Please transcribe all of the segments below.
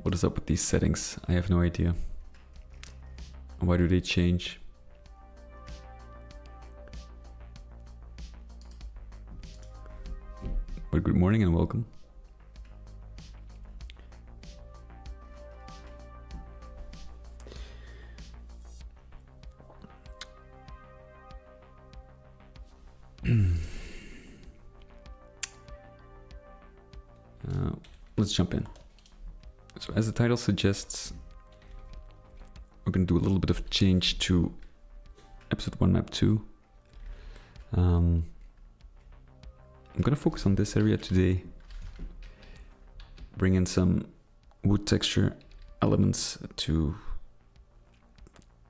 What is up with these settings? I have no idea. Why do they change? Well, good morning and welcome. Let's jump in. So as the title suggests, we're going to do a little bit of change to episode 1 map 2. I'm going to focus on this area today, bring in some wood texture elements to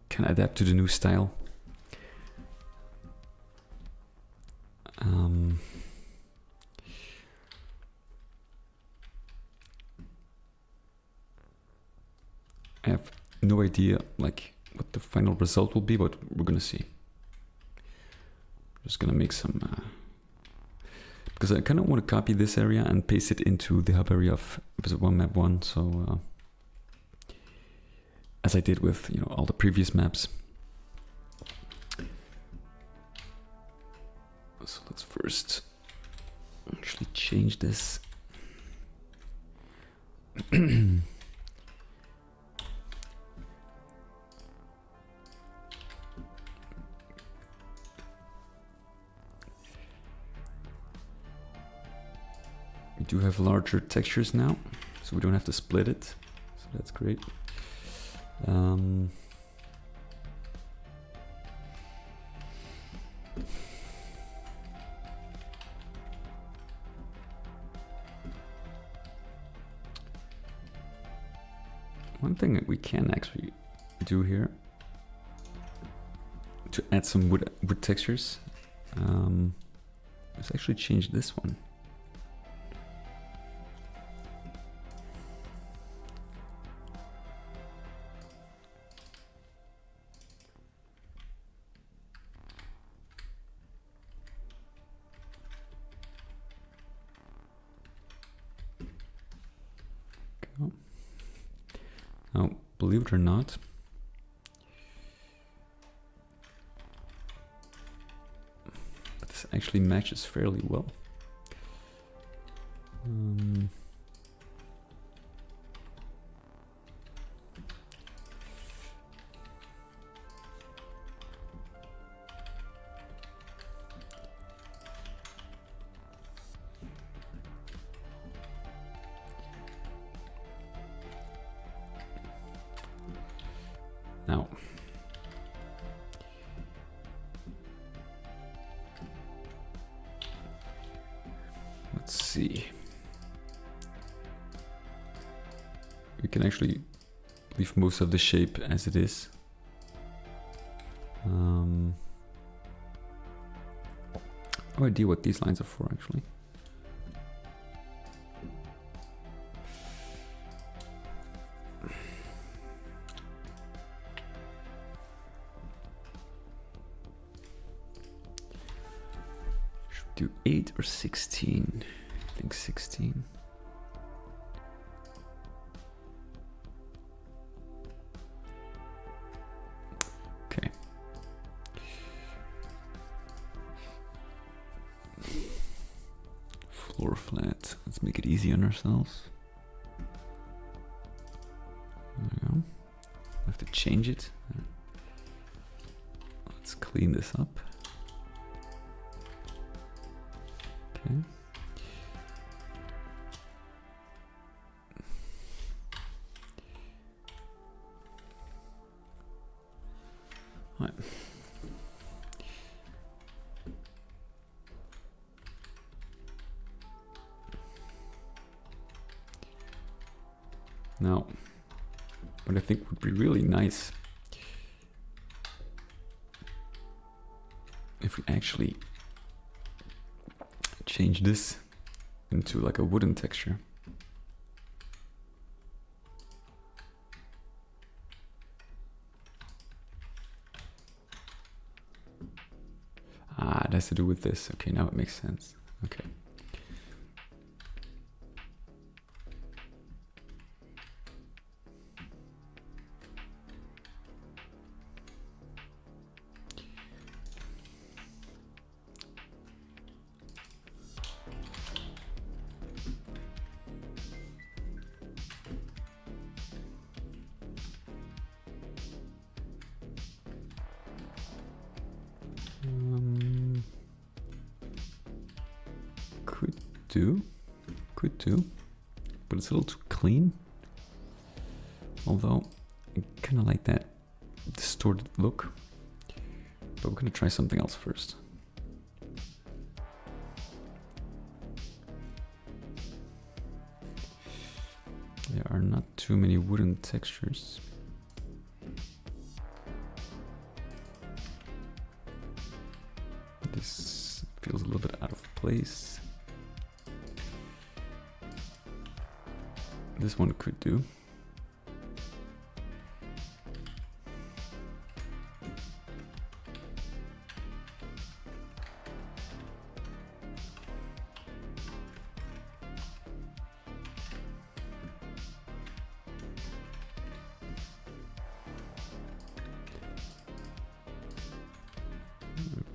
kind of adapt to the new style. I have no idea like what the final result will be, but we're gonna see. Just gonna make some because I kind of want to copy this area and paste it into the hub area of episode 1 map 1. So as I did with all the previous maps. So let's first actually change this. We do have larger textures now, so we don't have to split it, so that's great. One thing that we can actually do here to add some wood textures is actually change this one. Now, believe it or not, but this actually matches fairly well. Now, let's see. We can actually leave most of the shape as it is. No idea what these lines are for, actually. Do 8 or 16? I think 16. Okay. Floor flat. Let's make it easy on ourselves. There we go. I have to change it. Let's clean this up. Okay. Right. Now, what I think would be really nice if we actually change this into like a wooden texture. Ah, it has to do with this. Okay, now it makes sense. Okay. do, but it's a little too clean. Although I kind of like that distorted look. But we're gonna try something else first. There are not too many wooden textures. This feels a little bit out of place. This one could do.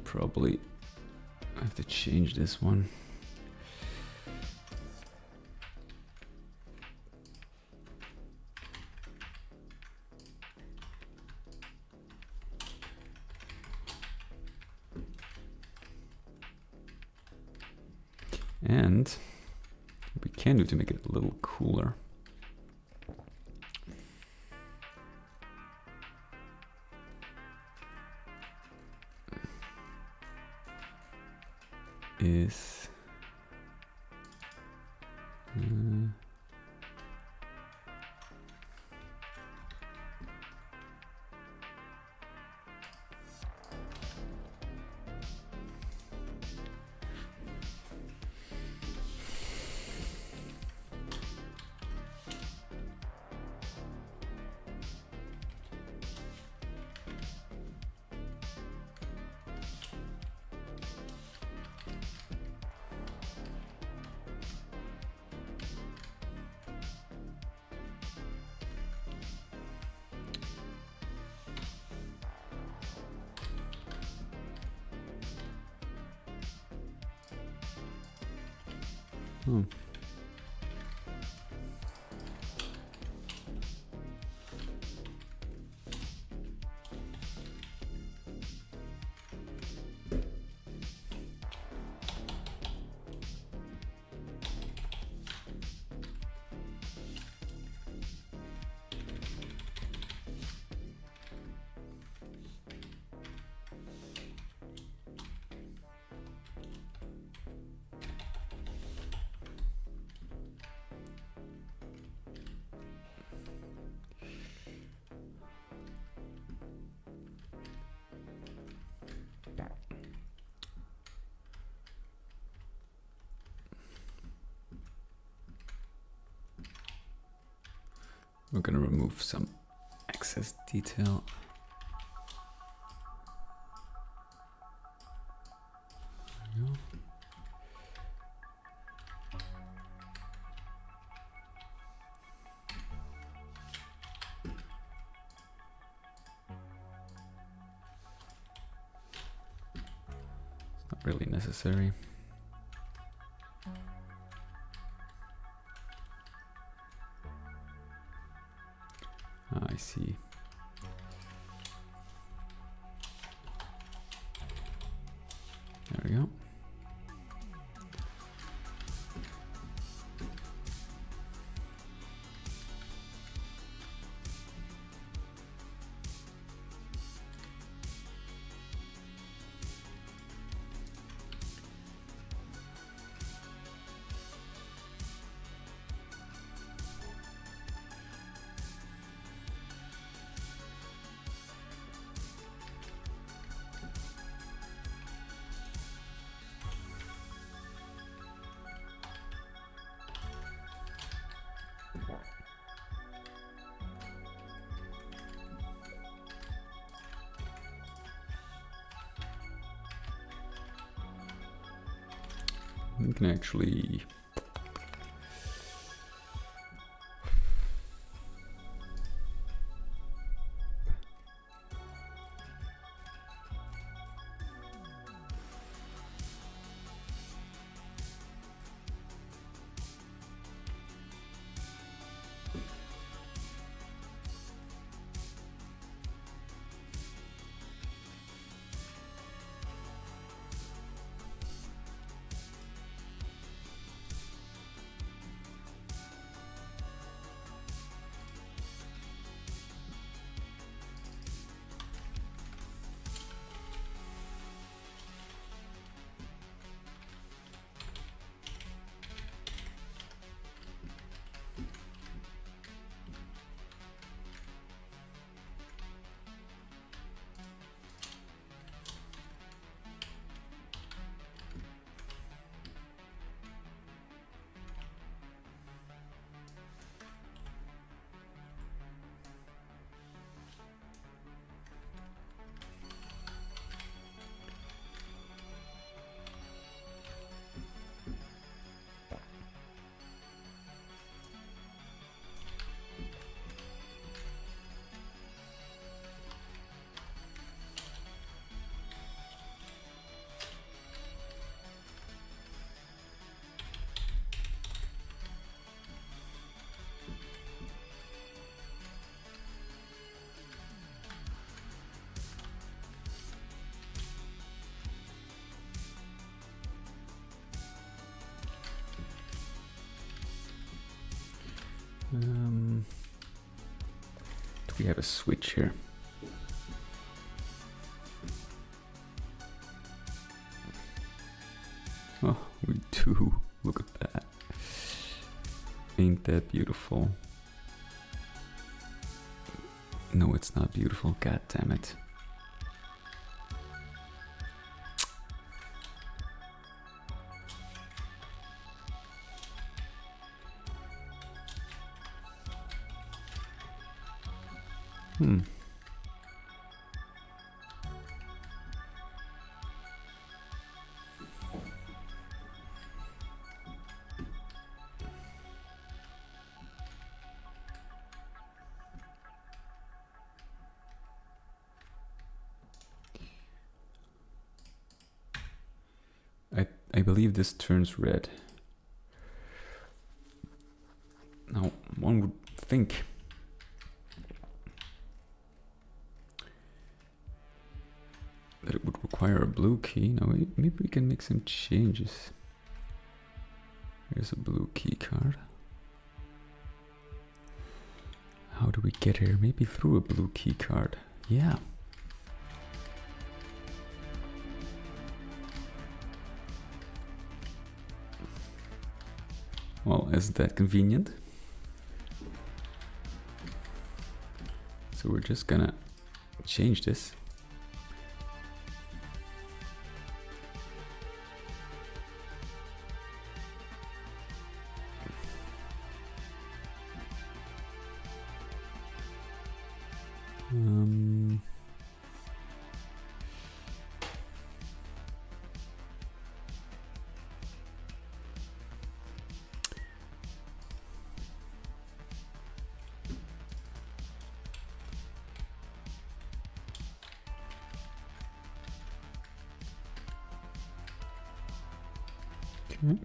Probably have to change this one. And what we can do to make it a little cooler is we're gonna remove some excess detail. There we go. It's not really necessary. I see. There we go. We can actually Do we have a switch here? Oh, we do. Look at that. Ain't that beautiful? No, it's not beautiful. God damn it. I believe this turns red. Now, one would think that it would require a blue key. Now, maybe we can make some changes. Here's a blue key card. How do we get here? Maybe through a blue key card. Yeah. Well, isn't that convenient? So we're just gonna change this. Okay.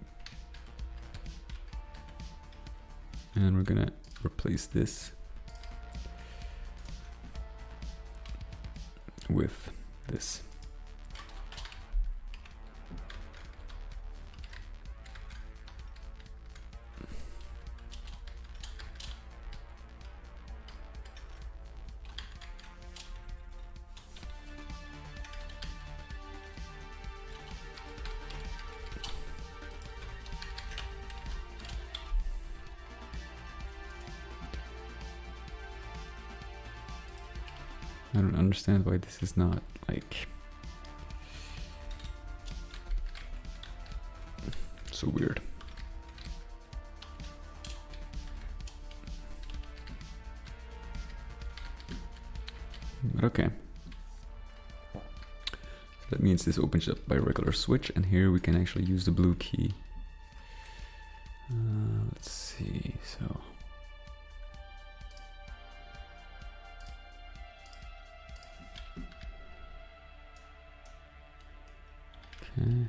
And we're gonna replace this with this. I don't understand why this is not like so weird. But okay. So that means this opens up by regular switch, and here we can actually use the blue key. Let's see, so. Okay.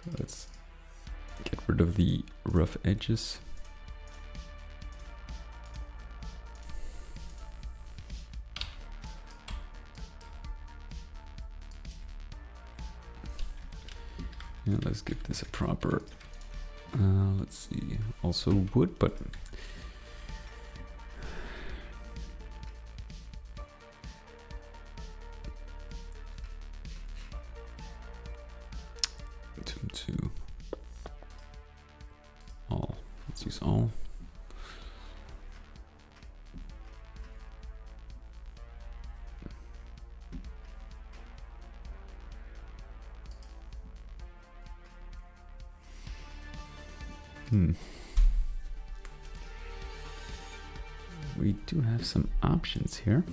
So let's get rid of the rough edges. And let's give this a proper, let's see, also wood, but two. All. Let's use all. We do have some options here.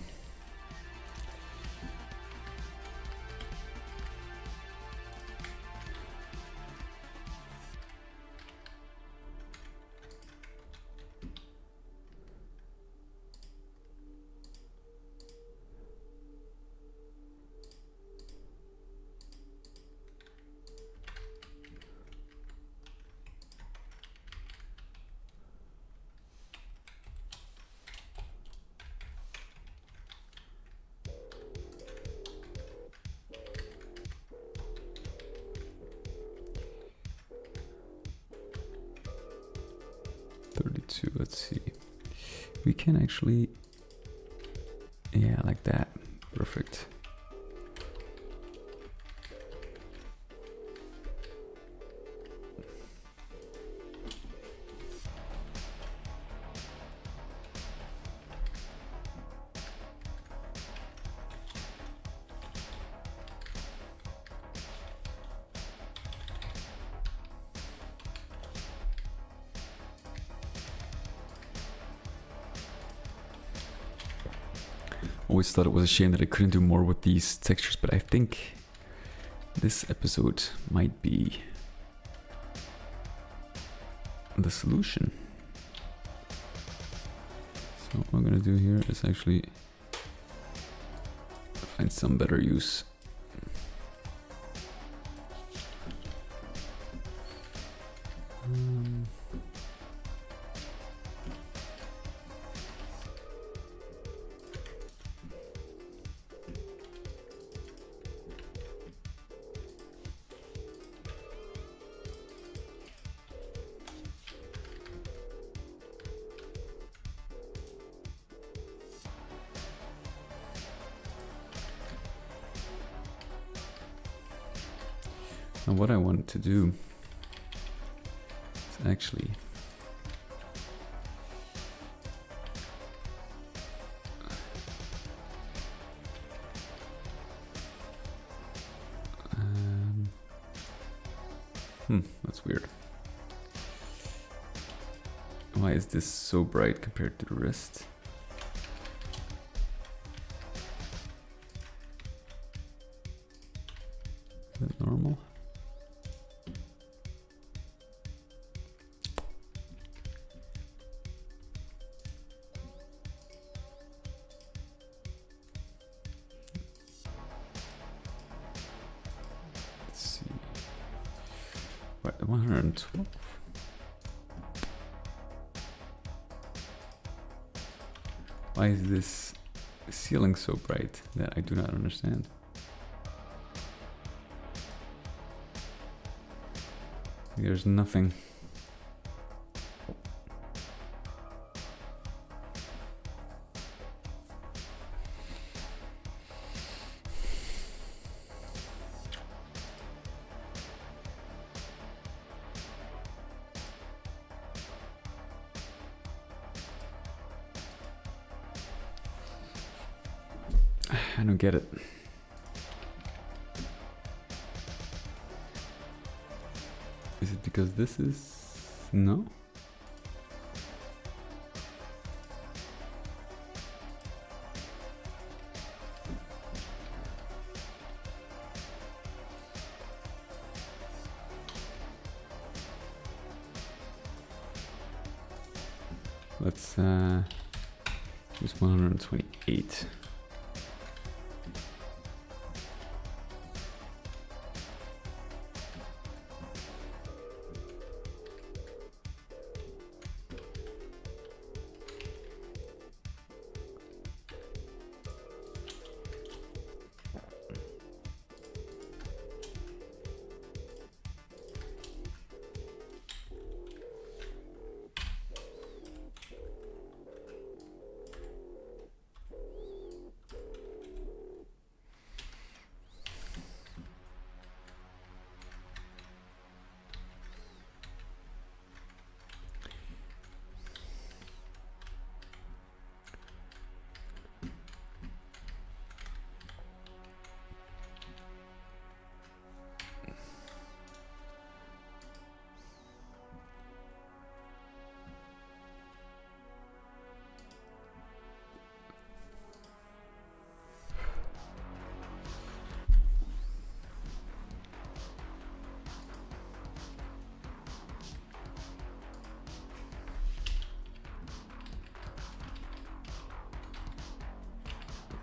to, let's see, we can actually, yeah, like that, perfect. Always thought it was a shame that I couldn't do more with these textures, but I think this episode might be the solution. So what I'm gonna do here is actually find some better use. And what I want to do is actually that's weird. Why is this so bright compared to the rest? Is that normal? Let's see. Right, 112. Why is this ceiling so bright? That I do not understand. There's nothing. I don't get it. Is it because this is... no? Let's use 128.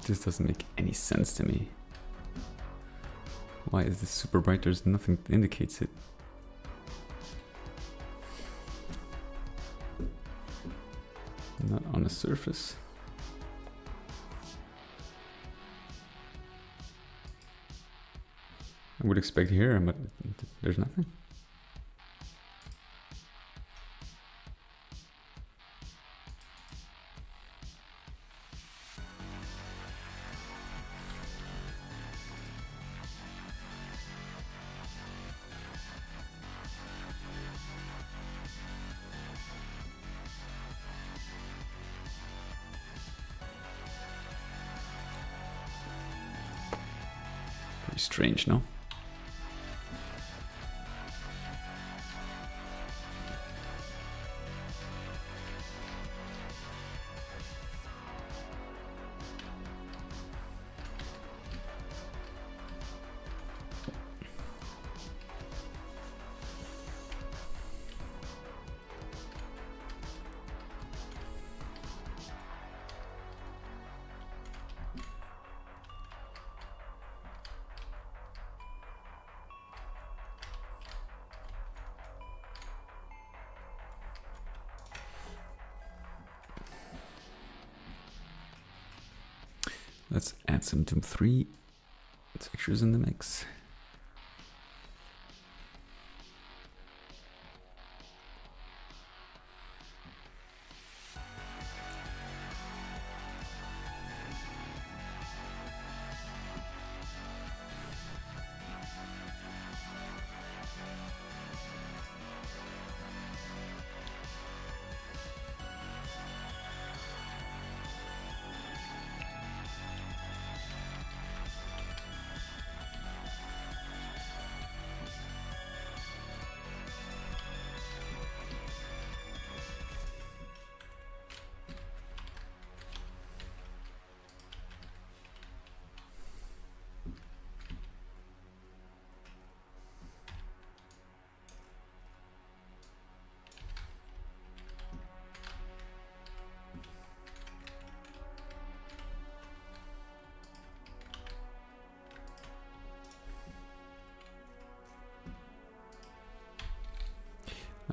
This doesn't make any sense to me. Why is this super bright? There's nothing that indicates it. Not on the surface. I would expect here, but there's nothing. Very strange, no? Let's add some Doom 3 textures in the mix.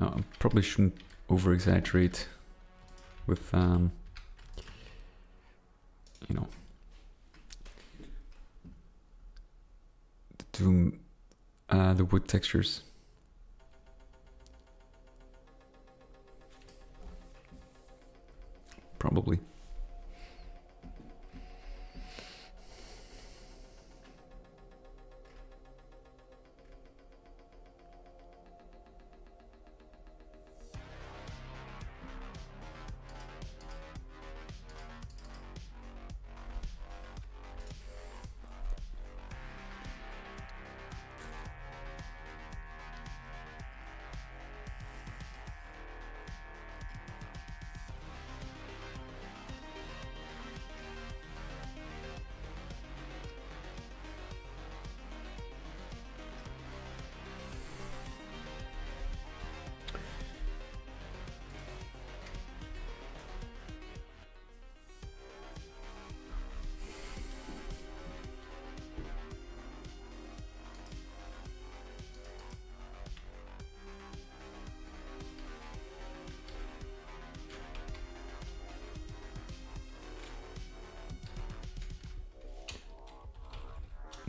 Now, I probably shouldn't over-exaggerate with, you know, the wood textures. Probably.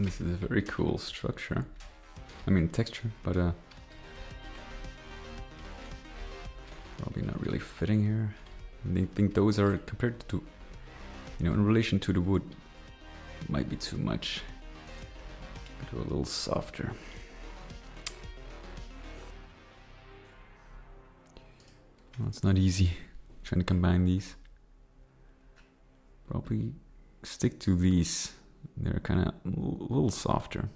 This is a very cool structure. I mean texture, but probably not really fitting here. I think those are compared to, you know, in relation to the wood, might be too much. Do a little softer. Well, it's not easy trying to combine these. Probably stick to these. They're kind of a little softer.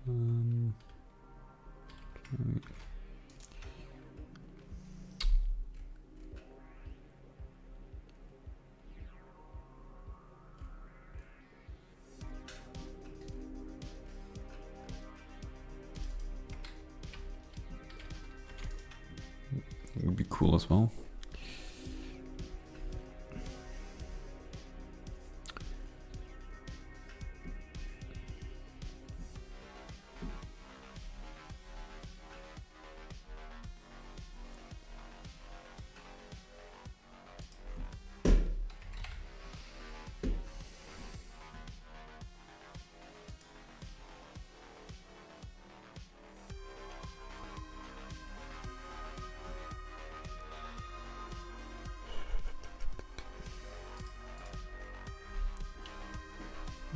Okay. It would be cool as well.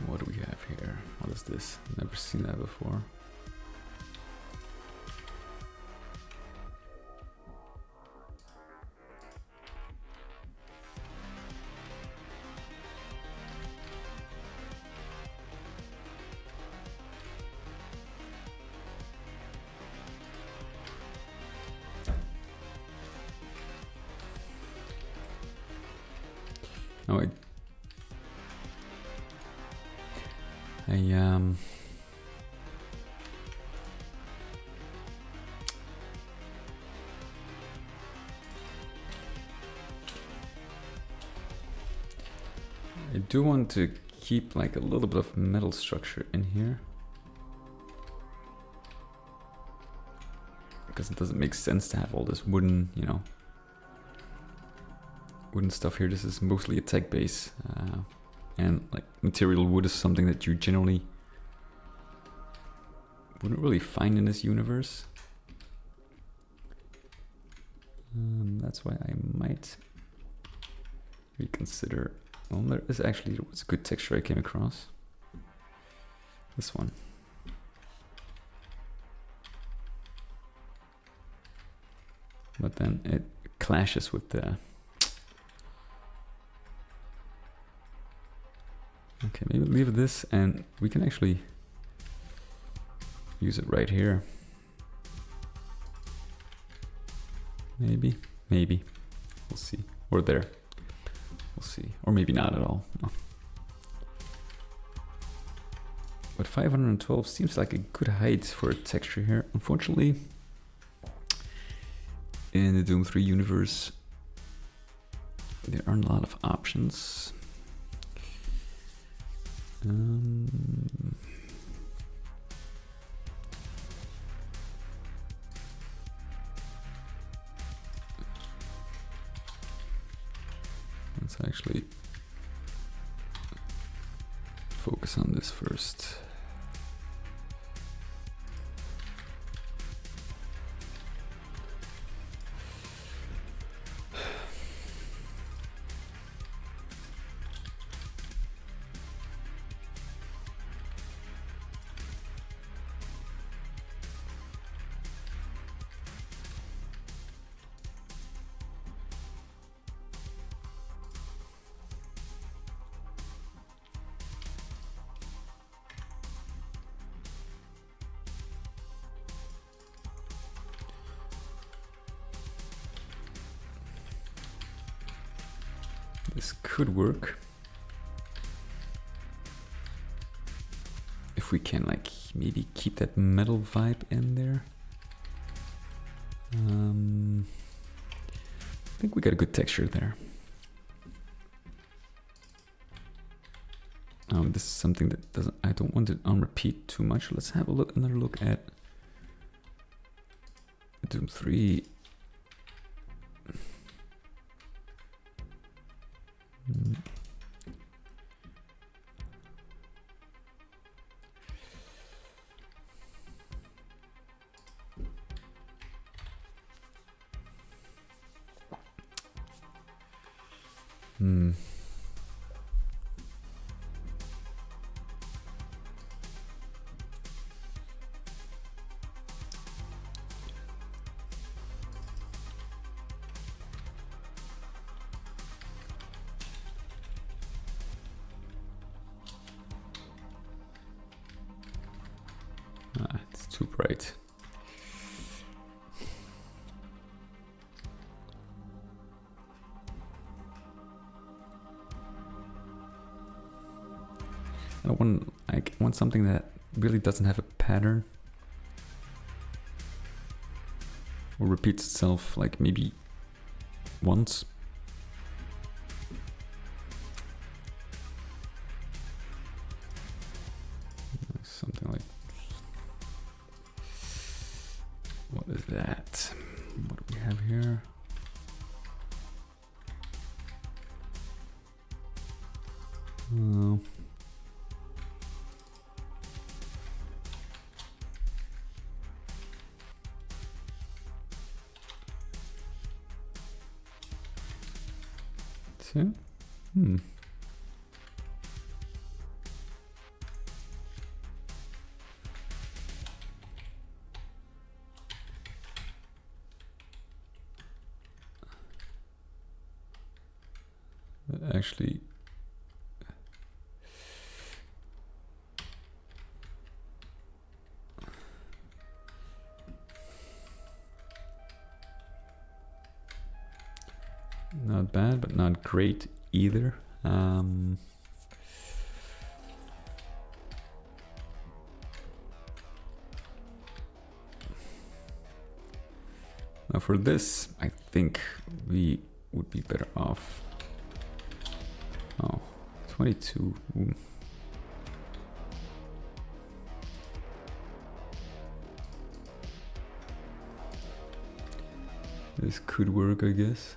What do we have here? What is this? Never seen that before. Oh, I do want to keep like a little bit of metal structure in here, because it doesn't make sense to have all this wooden, you know, wooden stuff here. This is mostly a tech base, and like material wood is something that you generally wouldn't really find in this universe. That's why I might reconsider. Well, there was a good texture I came across. This one. But then it clashes with the... Okay, maybe leave this and we can actually use it right here. Maybe. We'll see. Or there. We'll see. Or maybe not at all. No. But 512 seems like a good height for a texture here. Unfortunately, in the Doom 3 universe, there aren't a lot of options. Let's actually focus on this first. This could work if we can like maybe keep that metal vibe in there. I think we got a good texture there. This is something that doesn't, I don't want it on repeat too much. Let's have another look at Doom 3. It's too bright. I want something that really doesn't have a pattern or repeats itself like maybe once. Something like, what is that? What do we have here? Oh. So, actually, not bad, but not great either. Now for this, I think we would be better off. Oh, 22. Ooh. This could work, I guess.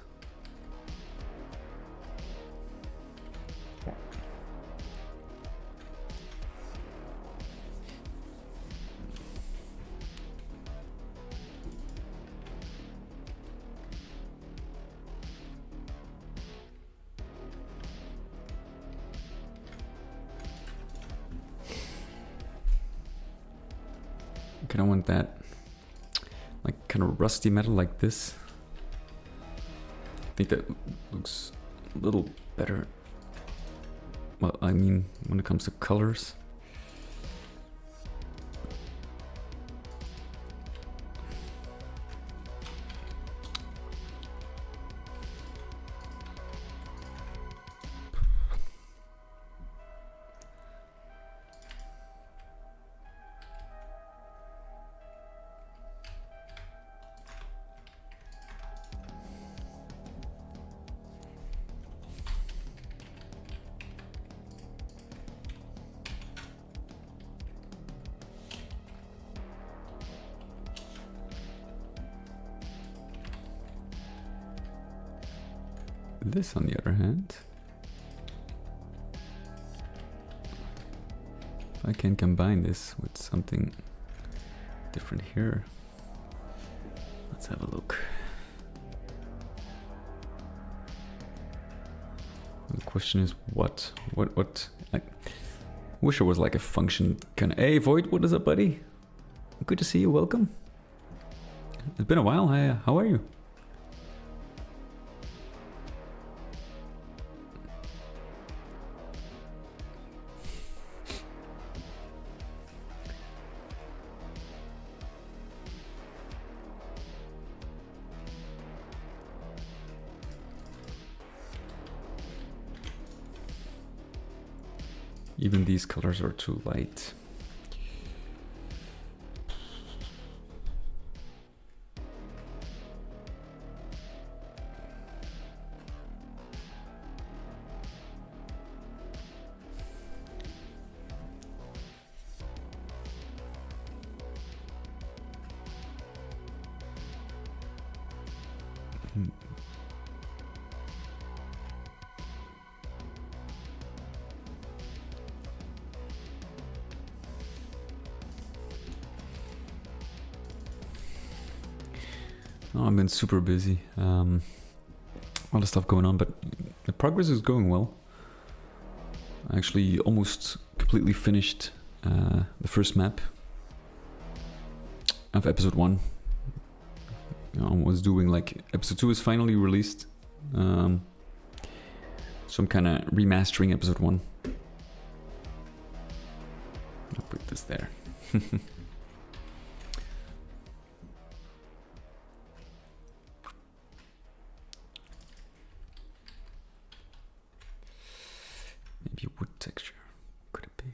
I kind of want that, like, kind of rusty metal like this. I think that looks a little better. Well, I mean, when it comes to colors. This, on the other hand, if I can combine this with something different here, let's have a look. The question is what? I wish there was like a function kind of. Hey, Void, what is up, buddy? Good to see you. Welcome. It's been a while. Hi, how are you? Even these colors are too light. Oh, I've been super busy. A lot of stuff going on, but the progress is going well. I actually almost completely finished the first map of episode 1. I was doing like episode 2 is finally released. So I'm kind of remastering episode 1. I'll put this there. Maybe wood texture. Could it be?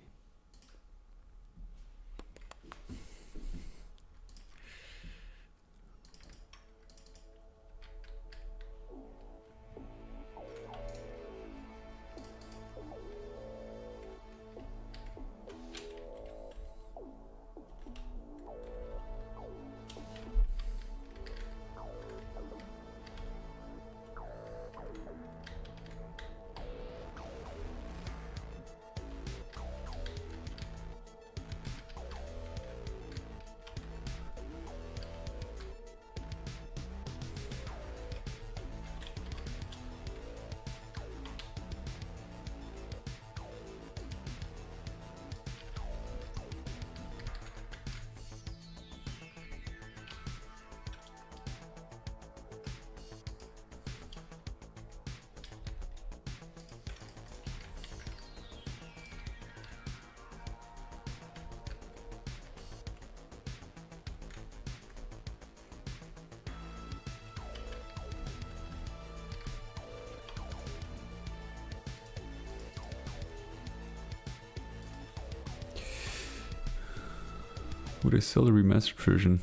Would I sell the remastered version?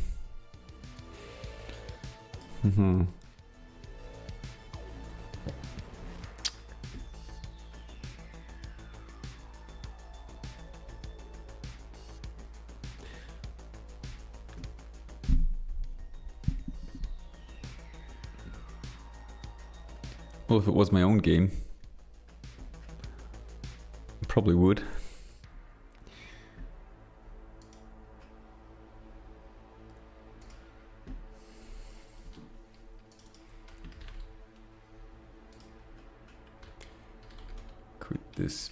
Mm-hmm. Well, if it was my own game, I probably would. Could this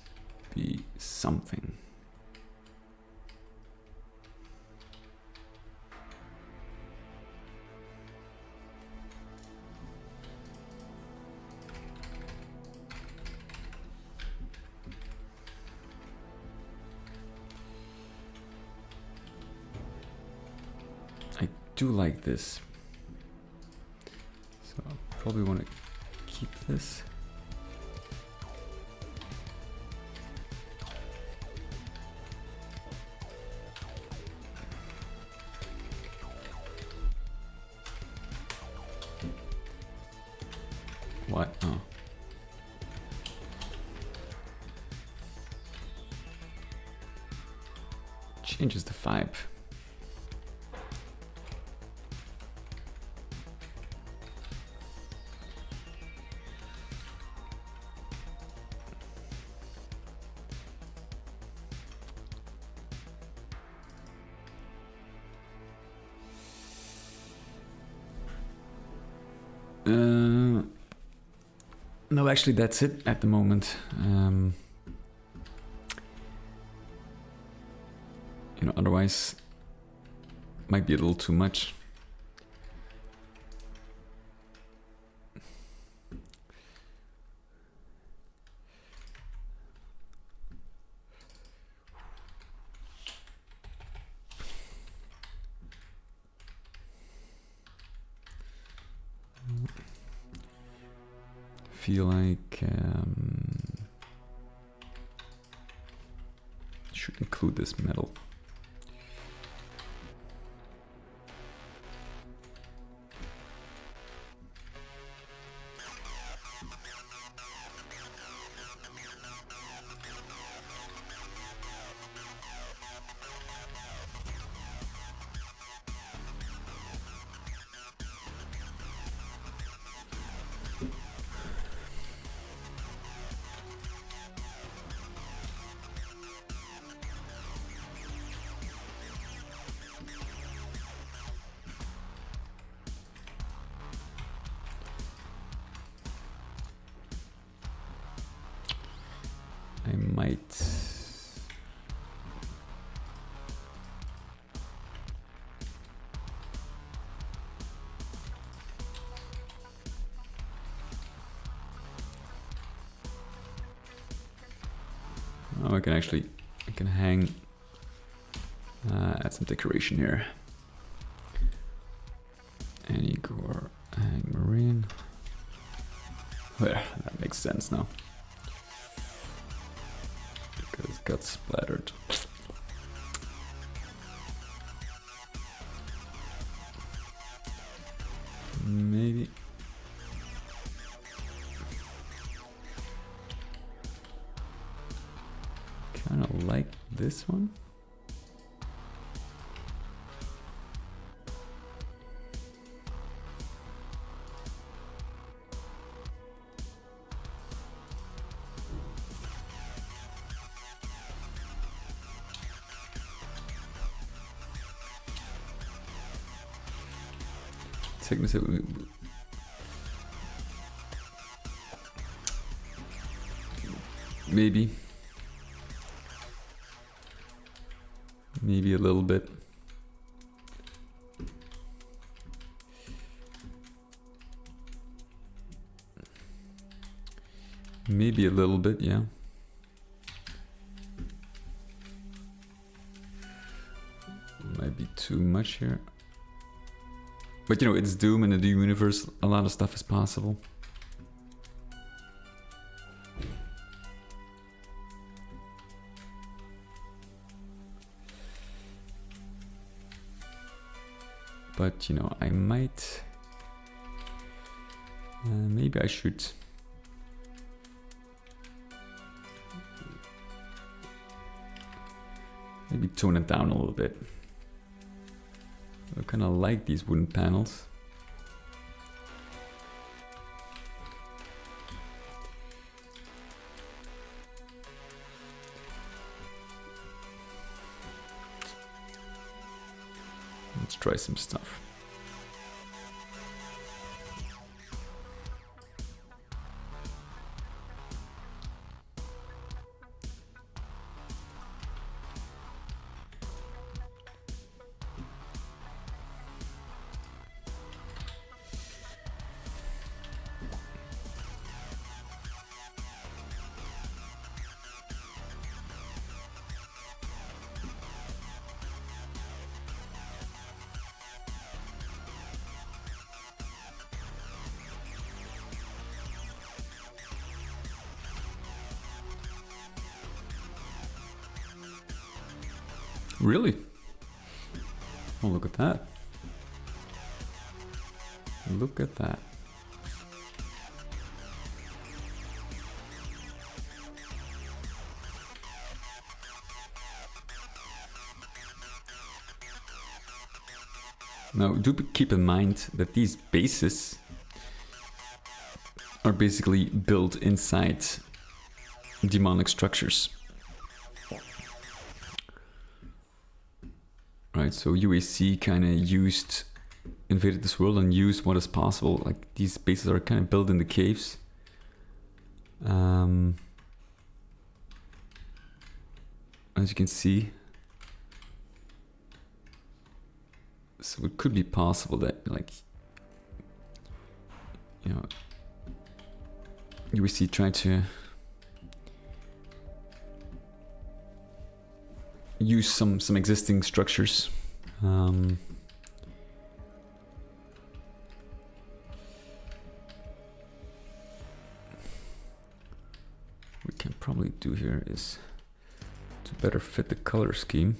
be something? I do like this, so I probably want to keep this. What? Oh. Changes the vibe. No, actually, that's it at the moment. You know, otherwise, might be a little too much. Feel like should include this metal. I might. Oh, I can hang, add some decoration here. And Igor, hang marine. There, that makes sense now. Because it got splattered. Maybe. Kind of like this one. Maybe a little bit. Maybe a little bit, yeah. Might be too much here. But you know, it's Doom, in the Doom universe, a lot of stuff is possible. but you know, I might, maybe I should maybe tone it down a little bit. I kind of like these wooden panels. Let's try some stuff. Really? Oh, look at that. Look at that. Now, do keep in mind that these bases are basically built inside demonic structures. Right, so UAC kind of invaded this world and used what is possible. Like, these bases are kind of built in the caves. As you can see. So it could be possible that, like, you know, UAC tried to use some existing structures. What we can probably do here is to better fit the color scheme.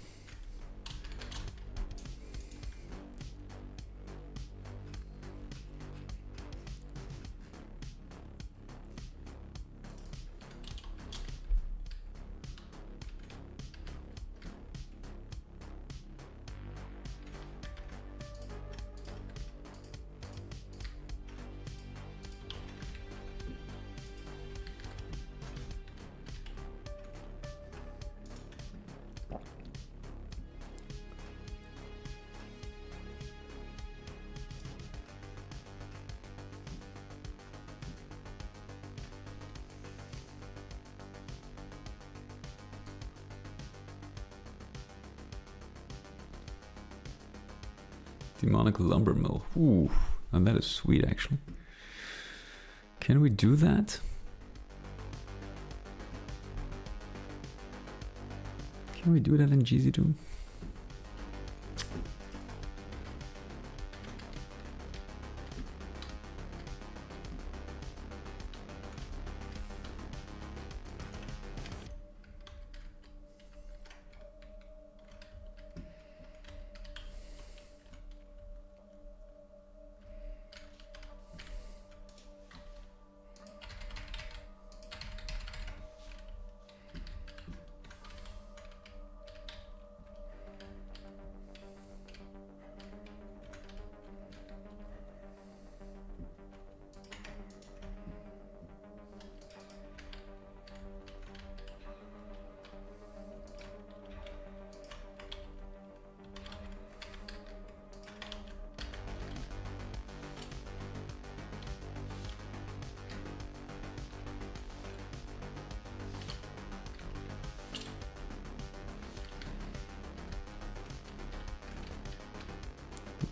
Demonic lumber mill. Ooh, and that is sweet, actually. Can we do that? Can we do that in GZ Doom?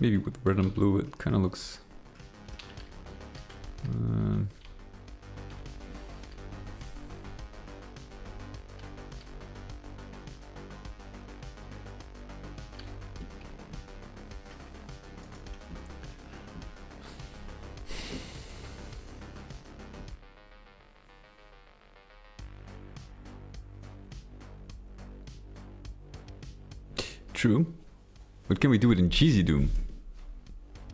Maybe with red and blue it kind of looks true. But can we do it in Cheesy Doom?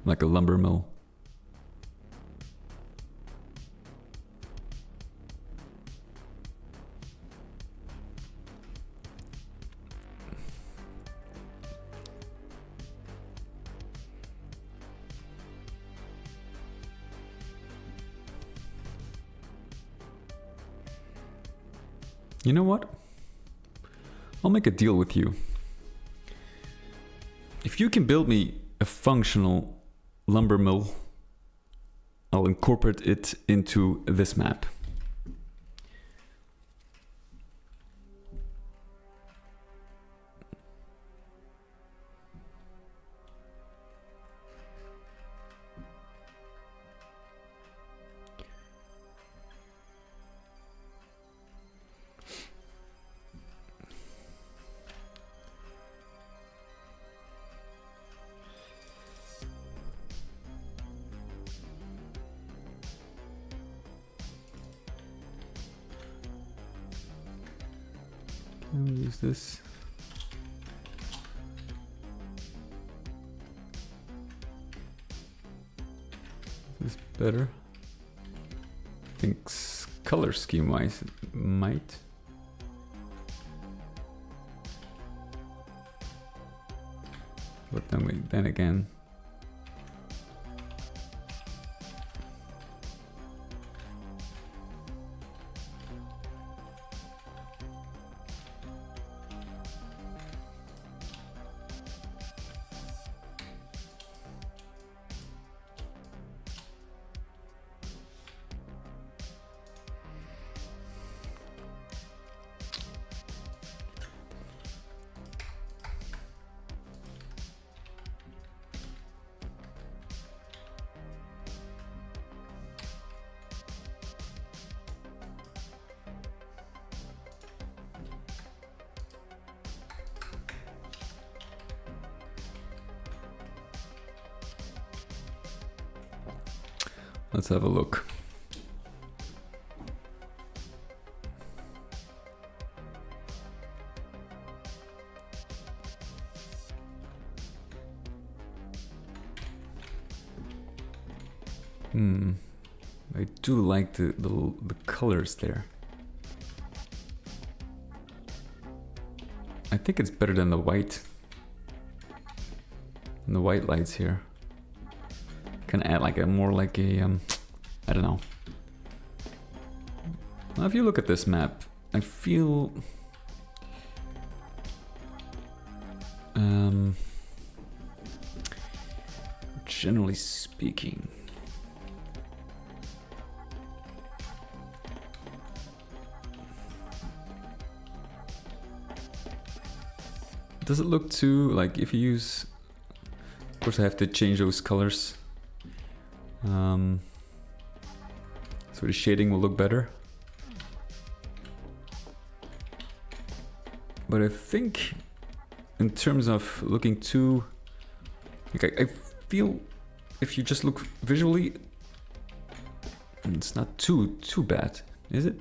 like a lumber mill. You know what? I'll make a deal with you. If you can build me a functional lumber mill, I'll incorporate it into this map. I'll use this. Is this better? I think color scheme wise it might. But then again. Let's have a look. I do like the colors there. I think it's better than the white. And the white lights here. Can add like a more like a I don't know. Now if you look at this map, I feel generally speaking, does it look too like if you use, of course I have to change those colors. So the shading will look better. But I think in terms of looking too, like I feel if you just look visually, it's not too bad, is it?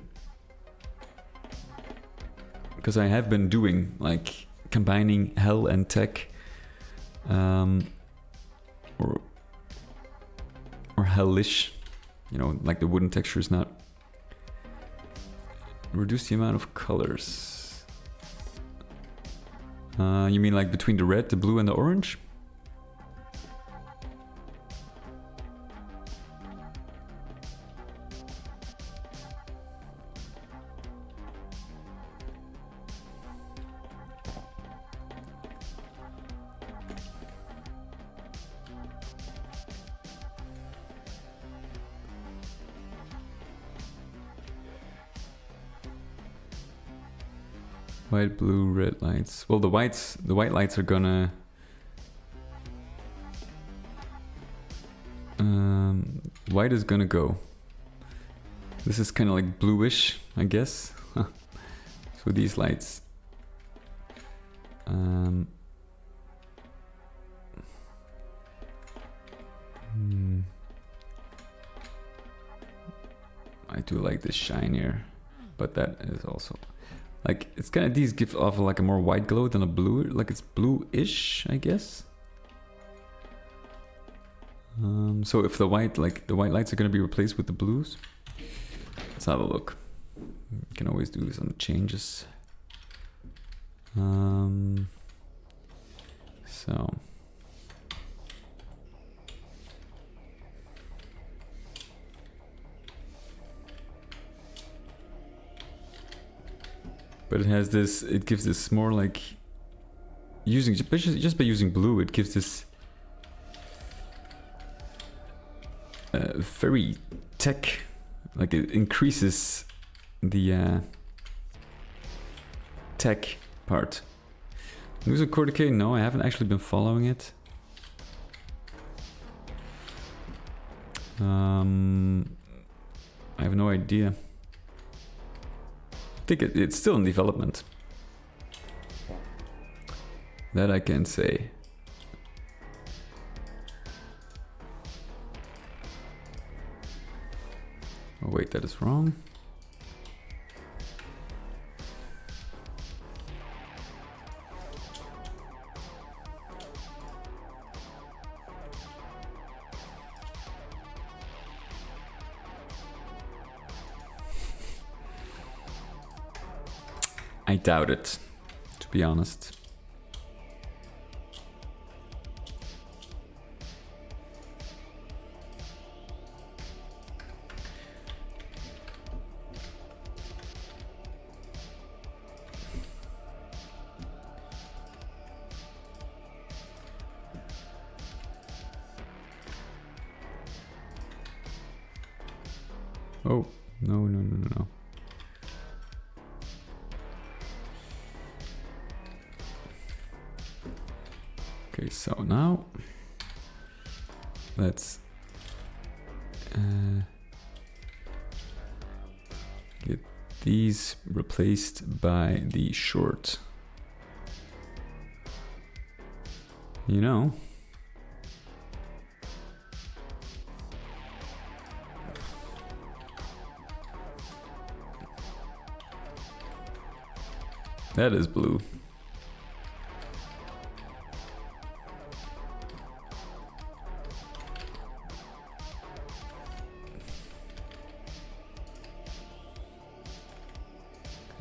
Because I have been doing like combining hell and tech, or hellish, you know, like the wooden texture is not. Reduce the amount of colors. You mean like between the red, the blue and the orange? White, blue, red lights. Well, the white lights are gonna white is gonna go. This is kind of like bluish, I guess. So these lights. I do like this shine here, but that is also like it's kind of, these give off like a more white glow than a blue, like it's blue-ish, I guess. So if the white lights are going to be replaced with the blues, let's have a look. You can always do some changes. So but it has this, it gives this more like using just by using blue, it gives this very tech, like it increases the tech part. News of Core Decay? No, I haven't actually been following it. I have no idea. I think it's still in development. That I can say. Oh wait, that is wrong. I doubt it, to be honest. Oh, no. Okay, so now let's get these replaced by the short. You know, that is blue.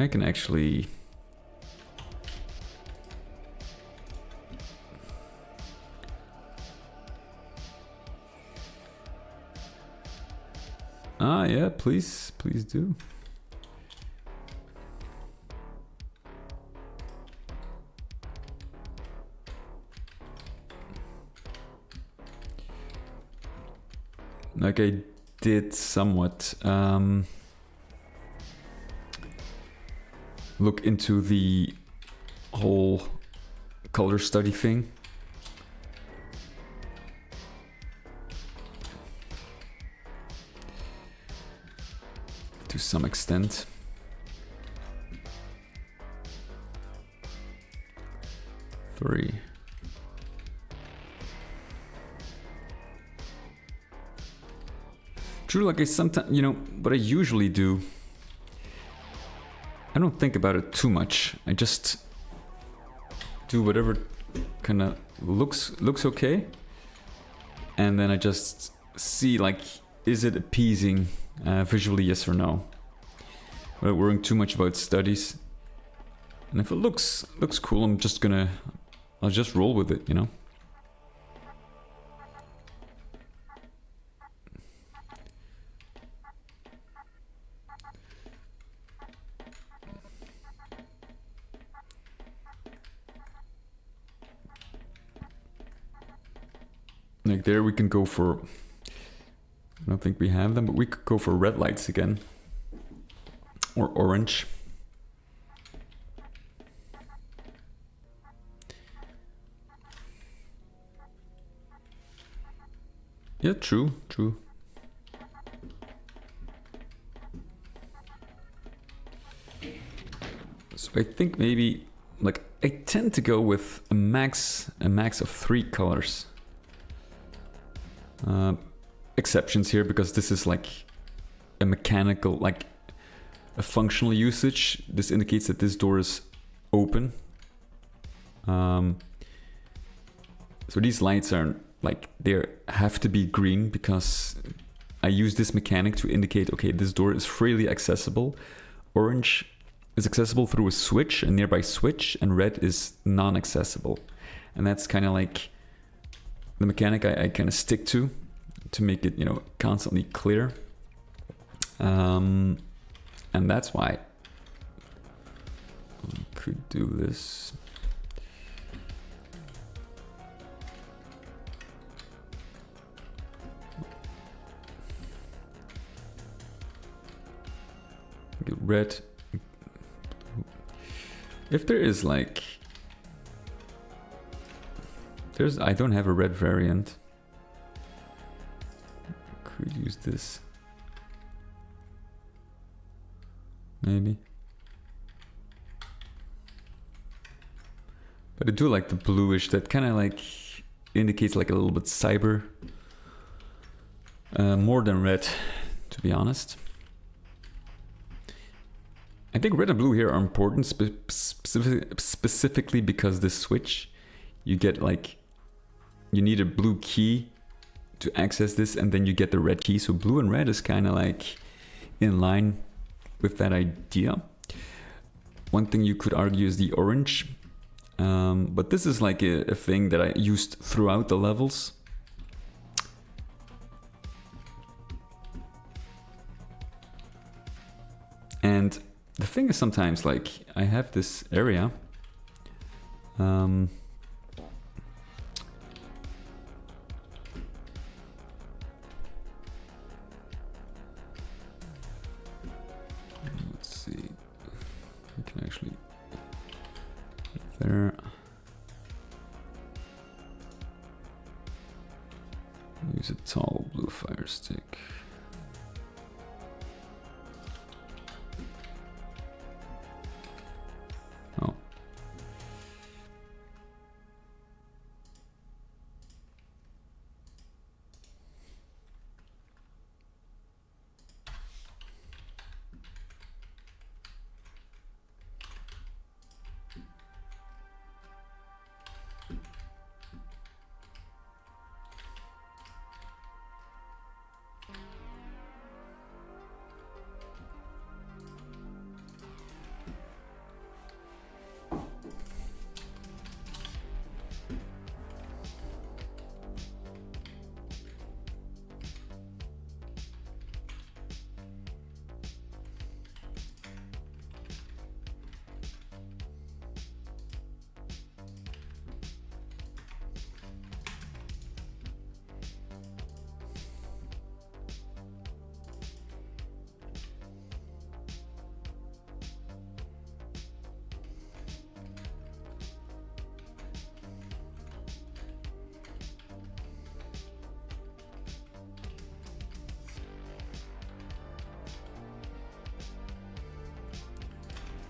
I can actually yeah, please do. Like I did somewhat look into the whole color study thing. To some extent. Three. True, like I sometimes, you know, what I usually do, I don't think about it too much. I just do whatever kind of looks okay, and then I just see like, is it appeasing visually, yes or no, without worrying too much about studies. And if it looks cool, I'll just roll with it, you know. Like there we can go for, I don't think we have them, but we could go for red lights again. Or orange. Yeah, true. So I think maybe, like, I tend to go with a max of 3 colors. Exceptions here, because this is like a mechanical, like a functional usage. This indicates that this door is open. So these lights are like they have to be green because I use this mechanic to indicate, okay, this door is freely accessible. Orange is accessible through a switch, a nearby switch, and red is non-accessible. And that's kind of like the mechanic I kind of stick to make it, you know, constantly clear. And that's why I could do this. Get red. If there is like, I don't have a red variant. Could use this. Maybe. But I do like the bluish, that kind of like indicates like a little bit cyber. More than red, to be honest. I think red and blue here are important specifically because this switch, you get like, you need a blue key to access this, and then you get the red key. So blue and red is kind of like in line with that idea. One thing you could argue is the orange, but this is like a thing that I used throughout the levels. And the thing is, sometimes like I have this area, let's see, we can actually there. Use a tall blue fire stick. Oh.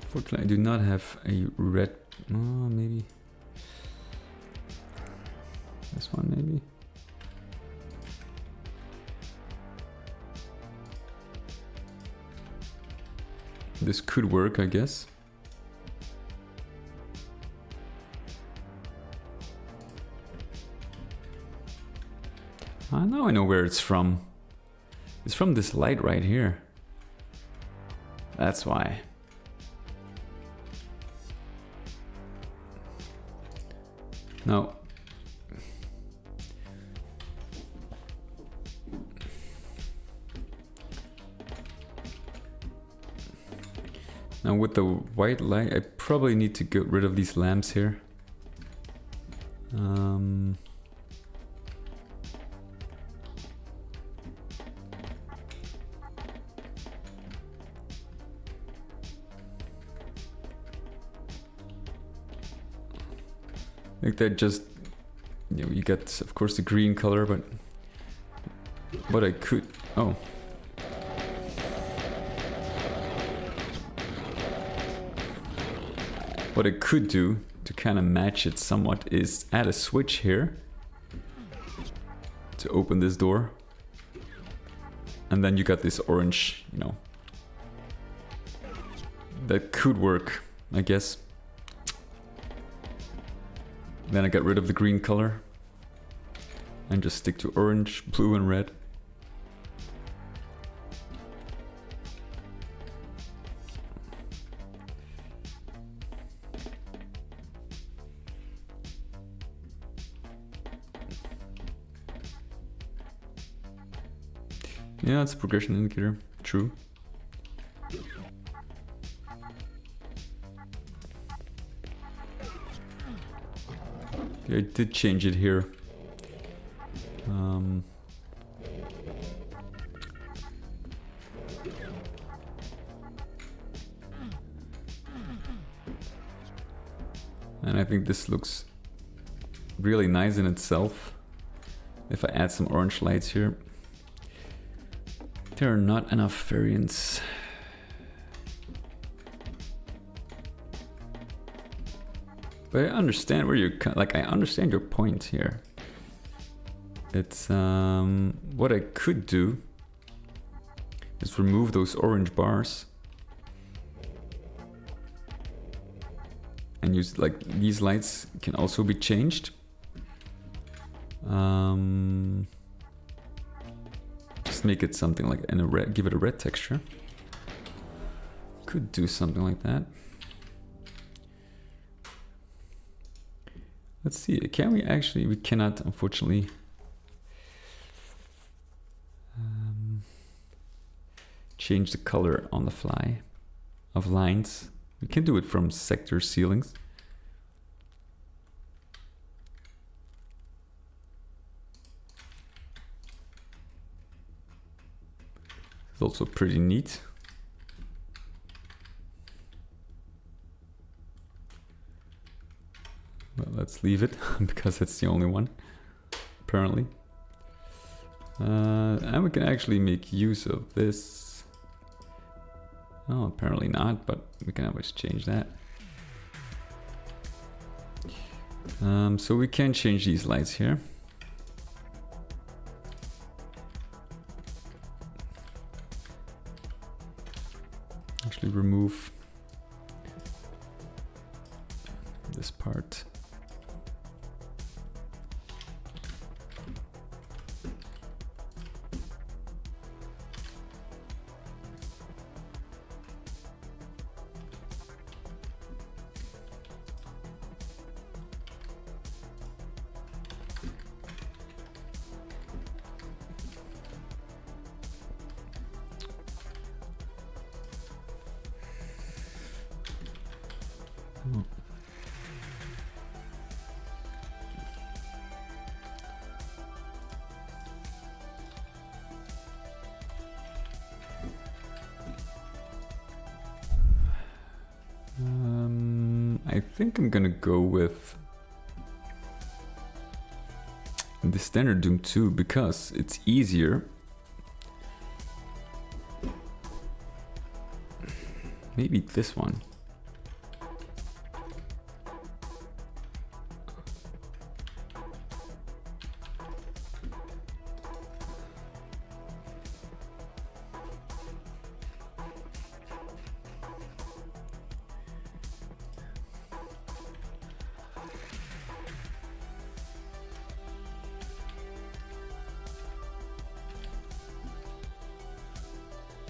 Fortunately, I do not have a red. Oh, maybe this one, maybe. This could work, I guess. Now I know where it's from. It's from this light right here. That's why. No. Now with the white light, I probably need to get rid of these lamps here. Like that, just, you know, you get of course the green color, but what I could, oh. What I could do to kind of match it somewhat is add a switch here to open this door. And then you got this orange, you know. That could work, I guess. Then I got rid of the green color. and just stick to orange, blue and red. Yeah, it's a progression indicator, true. I did change it here. And I think this looks really nice in itself. If I add some orange lights here. There are not enough variants. But I understand where you're, like, I understand your point here. It's, what I could do is remove those orange bars. And use, like, these lights can also be changed. Just make it something like, in a red, give it a red texture. Could do something like that. Let's see, can we actually, we cannot, unfortunately. Change the color on the fly of lines. We can do it from sector ceilings. It's also pretty neat. Well, let's leave it because it's the only one, apparently. And we can actually make use of this. Oh, apparently not, but we can always change that. So we can change these lights here. Actually remove this part. I think I'm gonna go with the standard Doom 2 because it's easier. Maybe this one.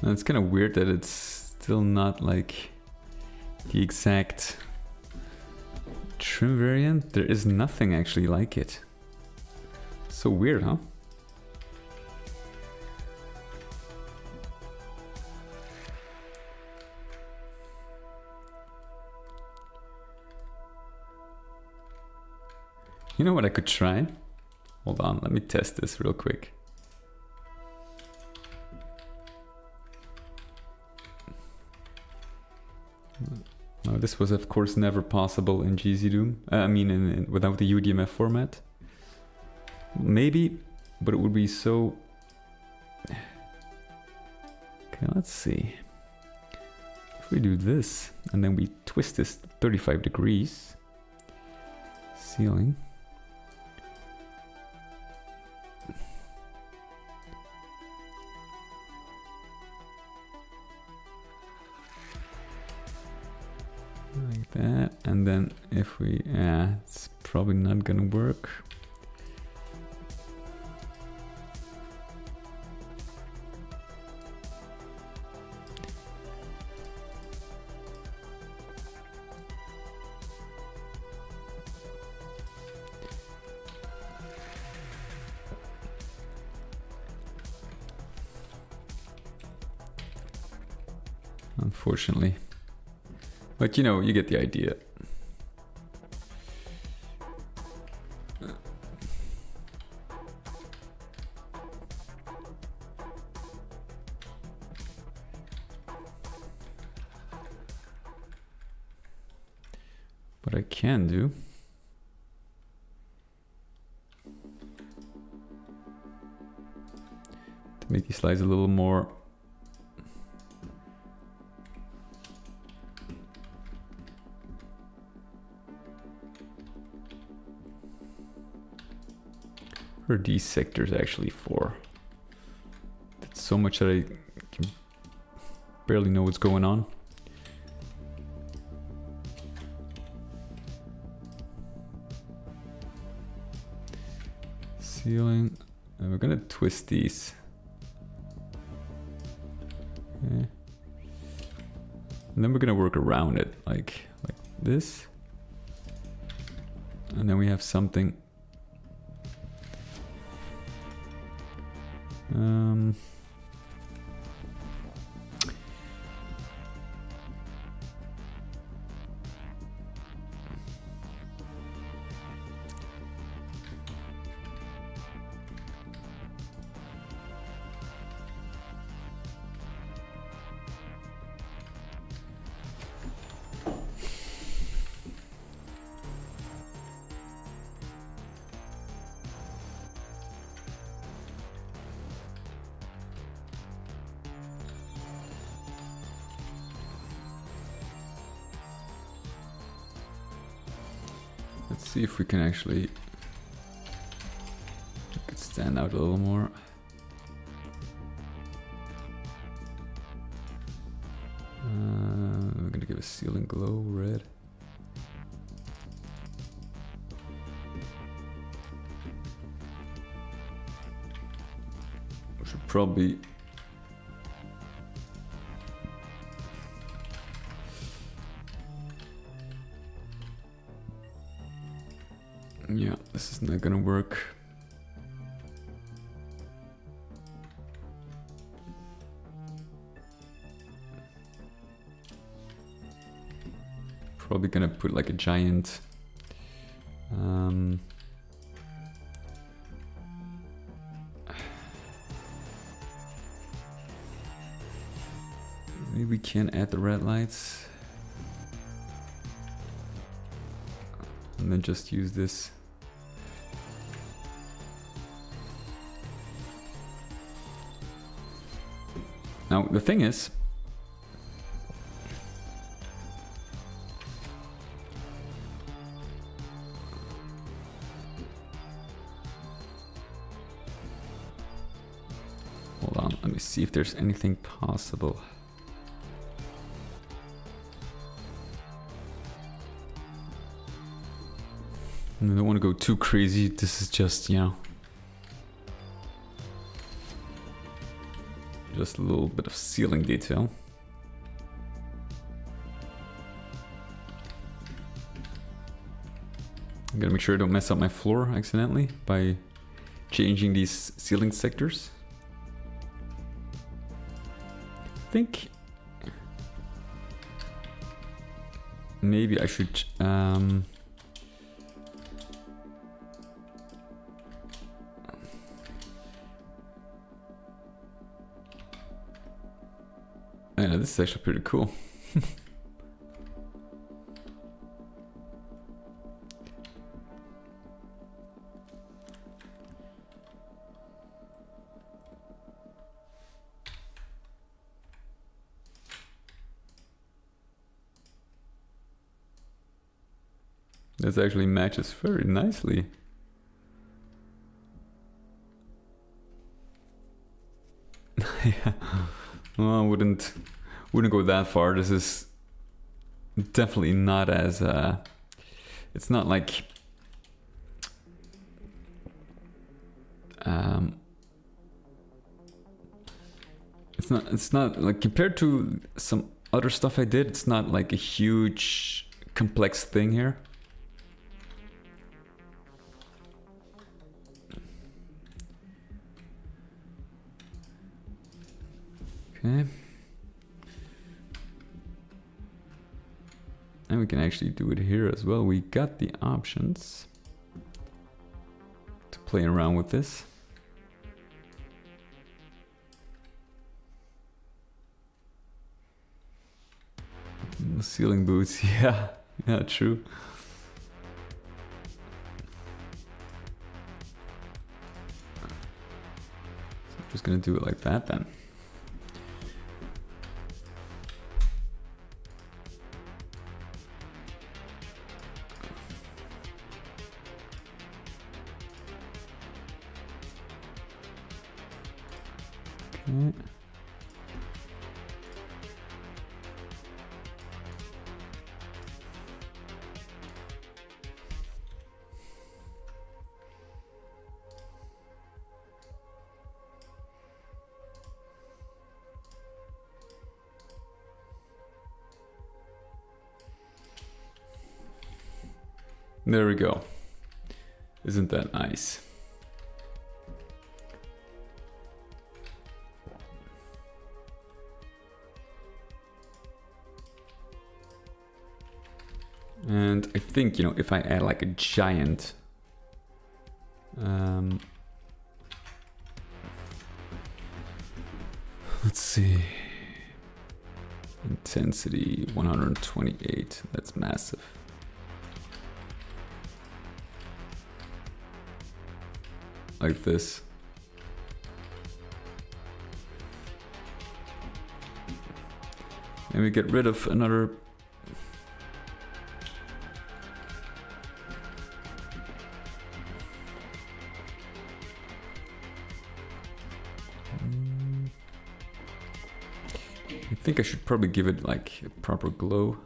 And it's kind of weird that it's still not like the exact trim variant. There is nothing actually like it. So weird, huh? You know what I could try? Hold on, let me test this real quick. No, this was of course never possible in GZ Doom. I mean, without the UDMF format. Maybe, but it would be so... Okay, let's see. If we do this, and then we twist this 35 degrees. Ceiling. Like that, and then if we, it's probably not gonna work. unfortunately. But you know, you get the idea. What I can do to make these slides a little more what are these sectors actually for? That's so much that I can barely know what's going on. Ceiling, and we're gonna twist these. Okay. And then we're gonna work around it like this. And then we have something. Let's see if we can actually make it stand out a little more. We're gonna give a ceiling glow red. We should probably yeah, this is not gonna work. Probably gonna put like a giant maybe we can add the red lights and then just use this. Now the thing is, hold on, let me see if there's anything possible. I don't want to go too crazy. This is just, you know, just a little bit of ceiling detail. I'm gonna make sure I don't mess up my floor accidentally by changing these ceiling sectors. I think maybe I should yeah, this is actually pretty cool. This actually matches very nicely. Yeah. Well, I wouldn't go that far. This is definitely not as it's not like it's not like, compared to some other stuff I did, it's not like a huge complex thing here. Okay. And we can actually do it here as well. We got the options to play around with this. Ceiling boots, yeah, true. So I'm just gonna do it like that then. Okay. There we go. Isn't that nice? And I think, you know, if I add like a giant let's see, intensity 128, that's massive. Like this. And we get rid of another . I think I should probably give it like a proper glow.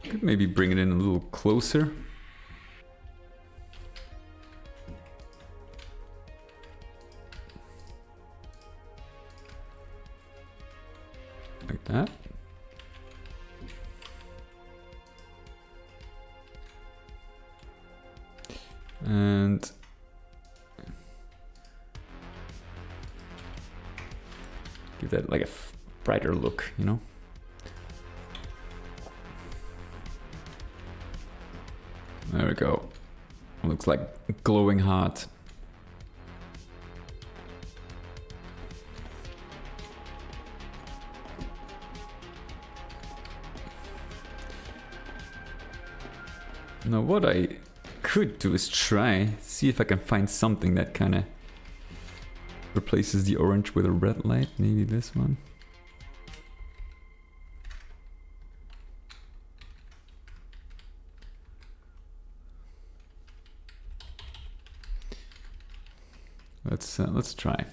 Could maybe bring it in a little closer. Like that. And give that like a brighter look, you know? There we go. Looks like glowing hot. Now what I could do is see if I can find something that kind of replaces the orange with a red light. Maybe this one. Let's try. Okay,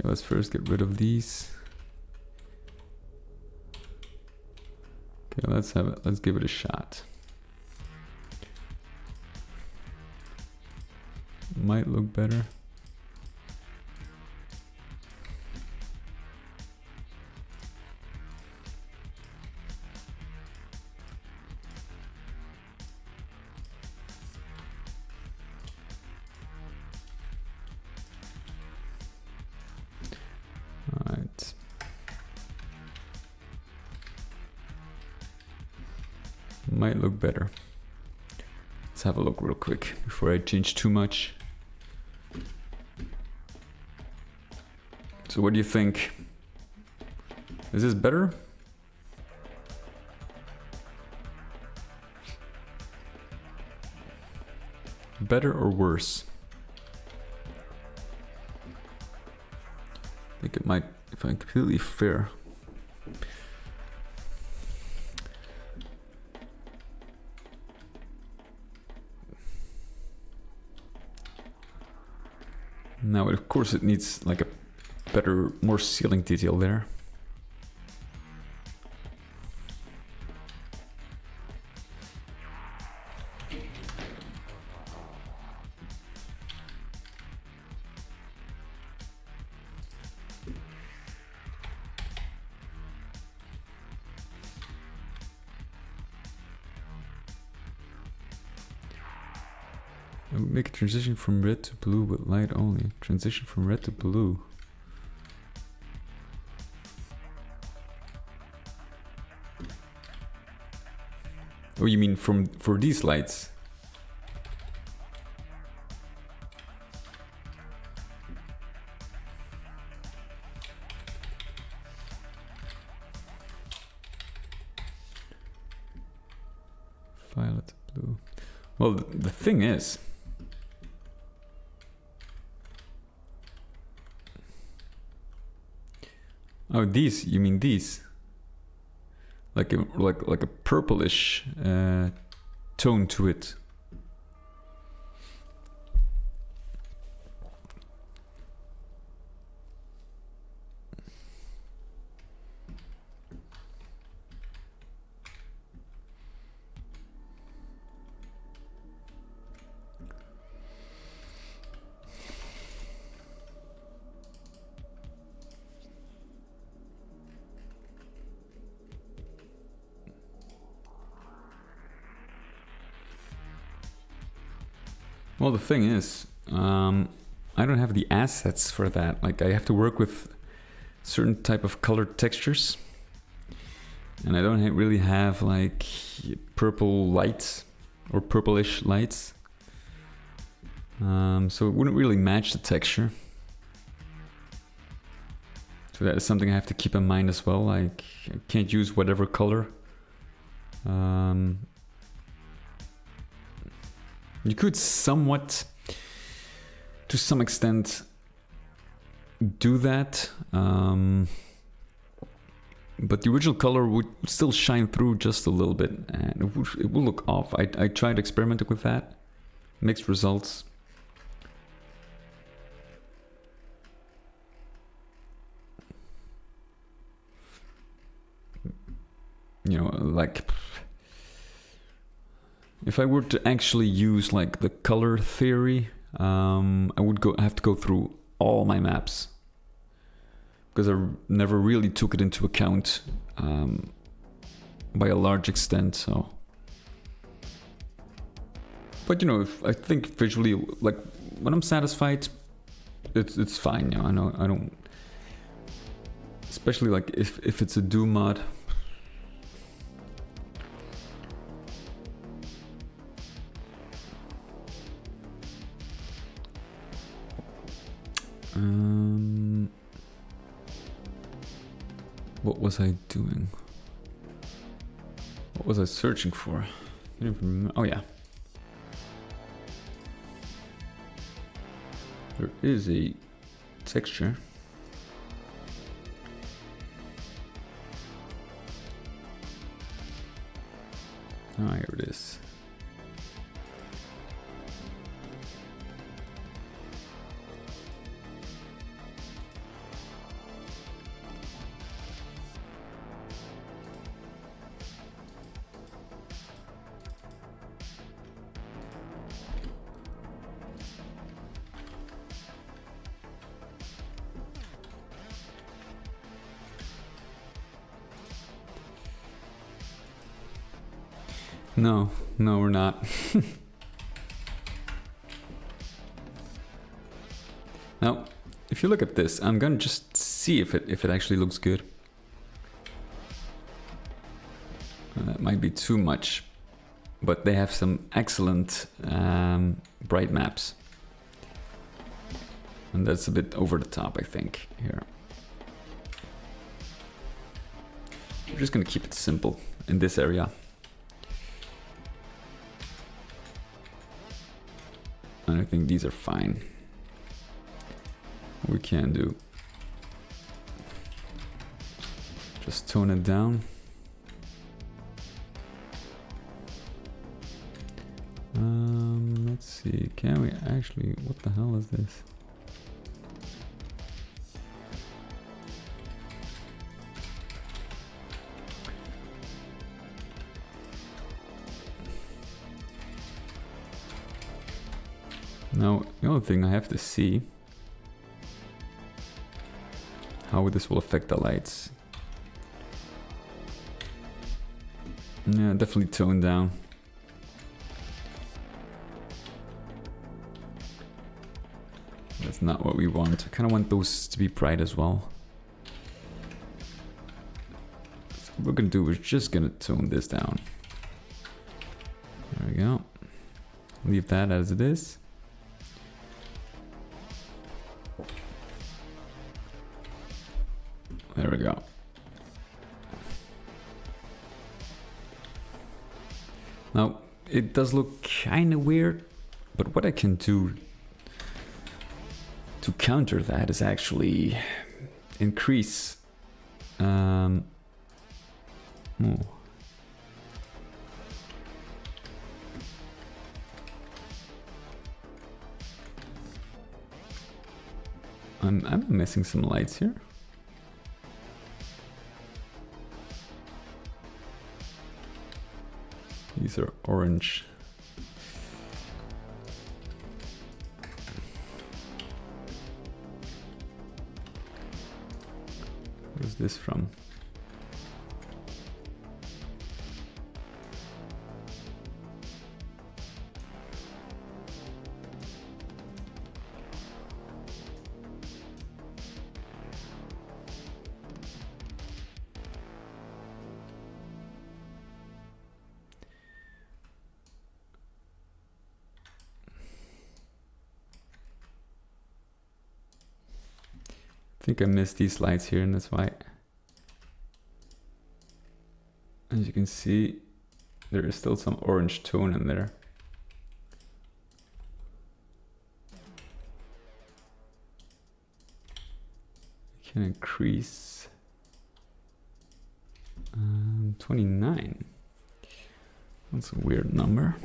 let's first get rid of these. Okay, let's give it a shot. Might look better. Alright. Might look better. Let's have a look real quick before I change too much. So what do you think? Is this better? Better or worse? I think it might, if I'm completely fair. Now, of course, it needs like a better, more ceiling detail there. I would make a transition from red to blue with light only. Transition from red to blue. Oh, you mean for these lights? Violet, blue. Well, the thing is, oh, these, you mean these? Like a purplish tone to it. Well, the thing is, I don't have the assets for that. Like, I have to work with certain type of colored textures, and I don't really have like purple lights or purplish lights, so it wouldn't really match the texture. So that is something I have to keep in mind as well. Like, I can't use whatever color. You could somewhat, to some extent, do that, but the original color would still shine through just a little bit, and it will look off. I tried experimenting with that, mixed results. You know, like, if I were to actually use like the color theory, I would have to go through all my maps, because I never really took it into account by a large extent. So, but you know, if I think visually, like when I'm satisfied, it's fine. You know, I don't, especially like if it's a Doom mod. What was I doing? What was I searching for? I don't even remember. Oh yeah. There is a texture. Ah, here it is. No, we're not. Now, if you look at this, I'm gonna just see if it actually looks good. That might be too much, but they have some excellent bright maps, and that's a bit over the top, I think. Here, we're just gonna keep it simple in this area. And I think these are fine. We can do, just tone it down. Let's see, can we actually, what the hell is this? Now, the other thing I have to see how this will affect the lights. Yeah, definitely tone down. That's not what we want. I kind of want those to be bright as well. So what we're gonna do, we're just gonna tone this down. There we go. Leave that as it is. There we go. Now, it does look kind of weird, but what I can do to counter that is actually increase oh. I'm missing some lights here. These are orange. Where's this from? I think I missed these lights here, and that's why. As you can see, there is still some orange tone in there. I can increase 29. That's a weird number.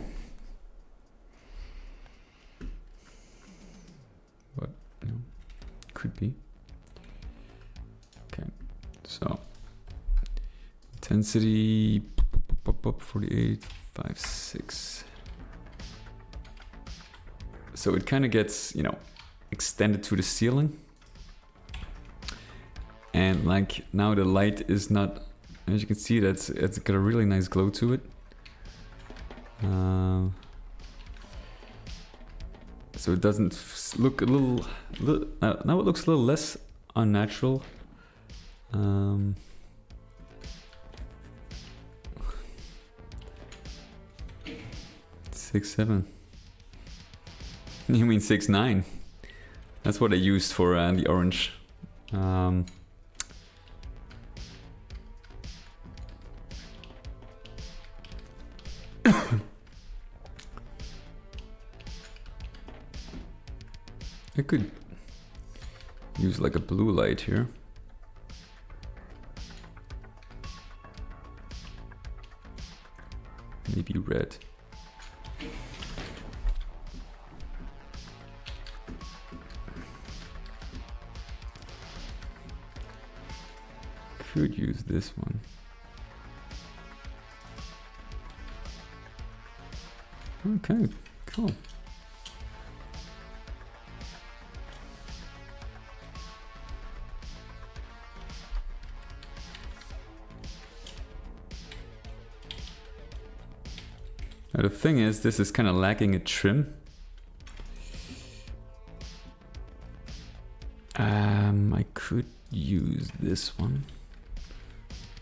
But, you know, could be. Okay, so intensity 48, 5, 6. So it kind of gets, you know, extended to the ceiling. And like now the light is not, as you can see, it's got a really nice glow to it. So it doesn't look a little now it looks a little less unnatural. 6, 7. You mean 6, 9? That's what I used for the orange. I could use like a blue light here. Maybe red. Could use this one. Okay, cool. Now the thing is, this is kind of lacking a trim. I could use this one.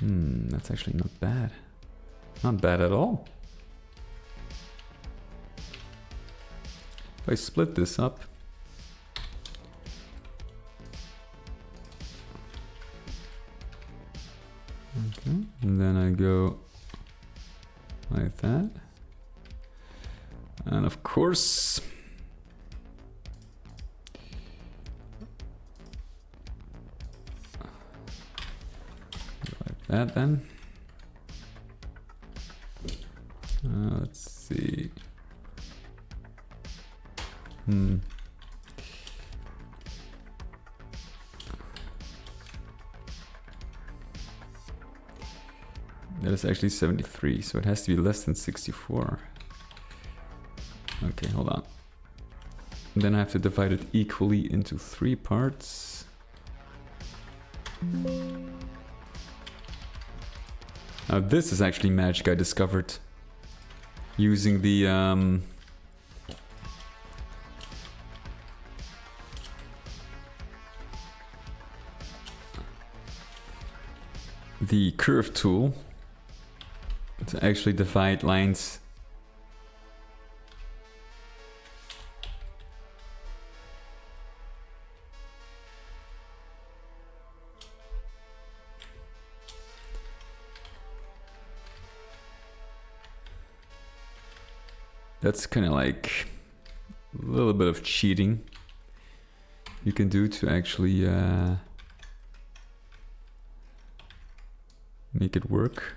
That's actually not bad. Not bad at all. If I split this up, okay, and then I go like that. And of course, like that then. Let's see. That is actually 73, so it has to be less than 64. Okay, hold on. Then I have to divide it equally into 3 parts. Now this is actually magic I discovered using the the curve tool to actually divide lines. That's kind of like a little bit of cheating you can do to actually make it work.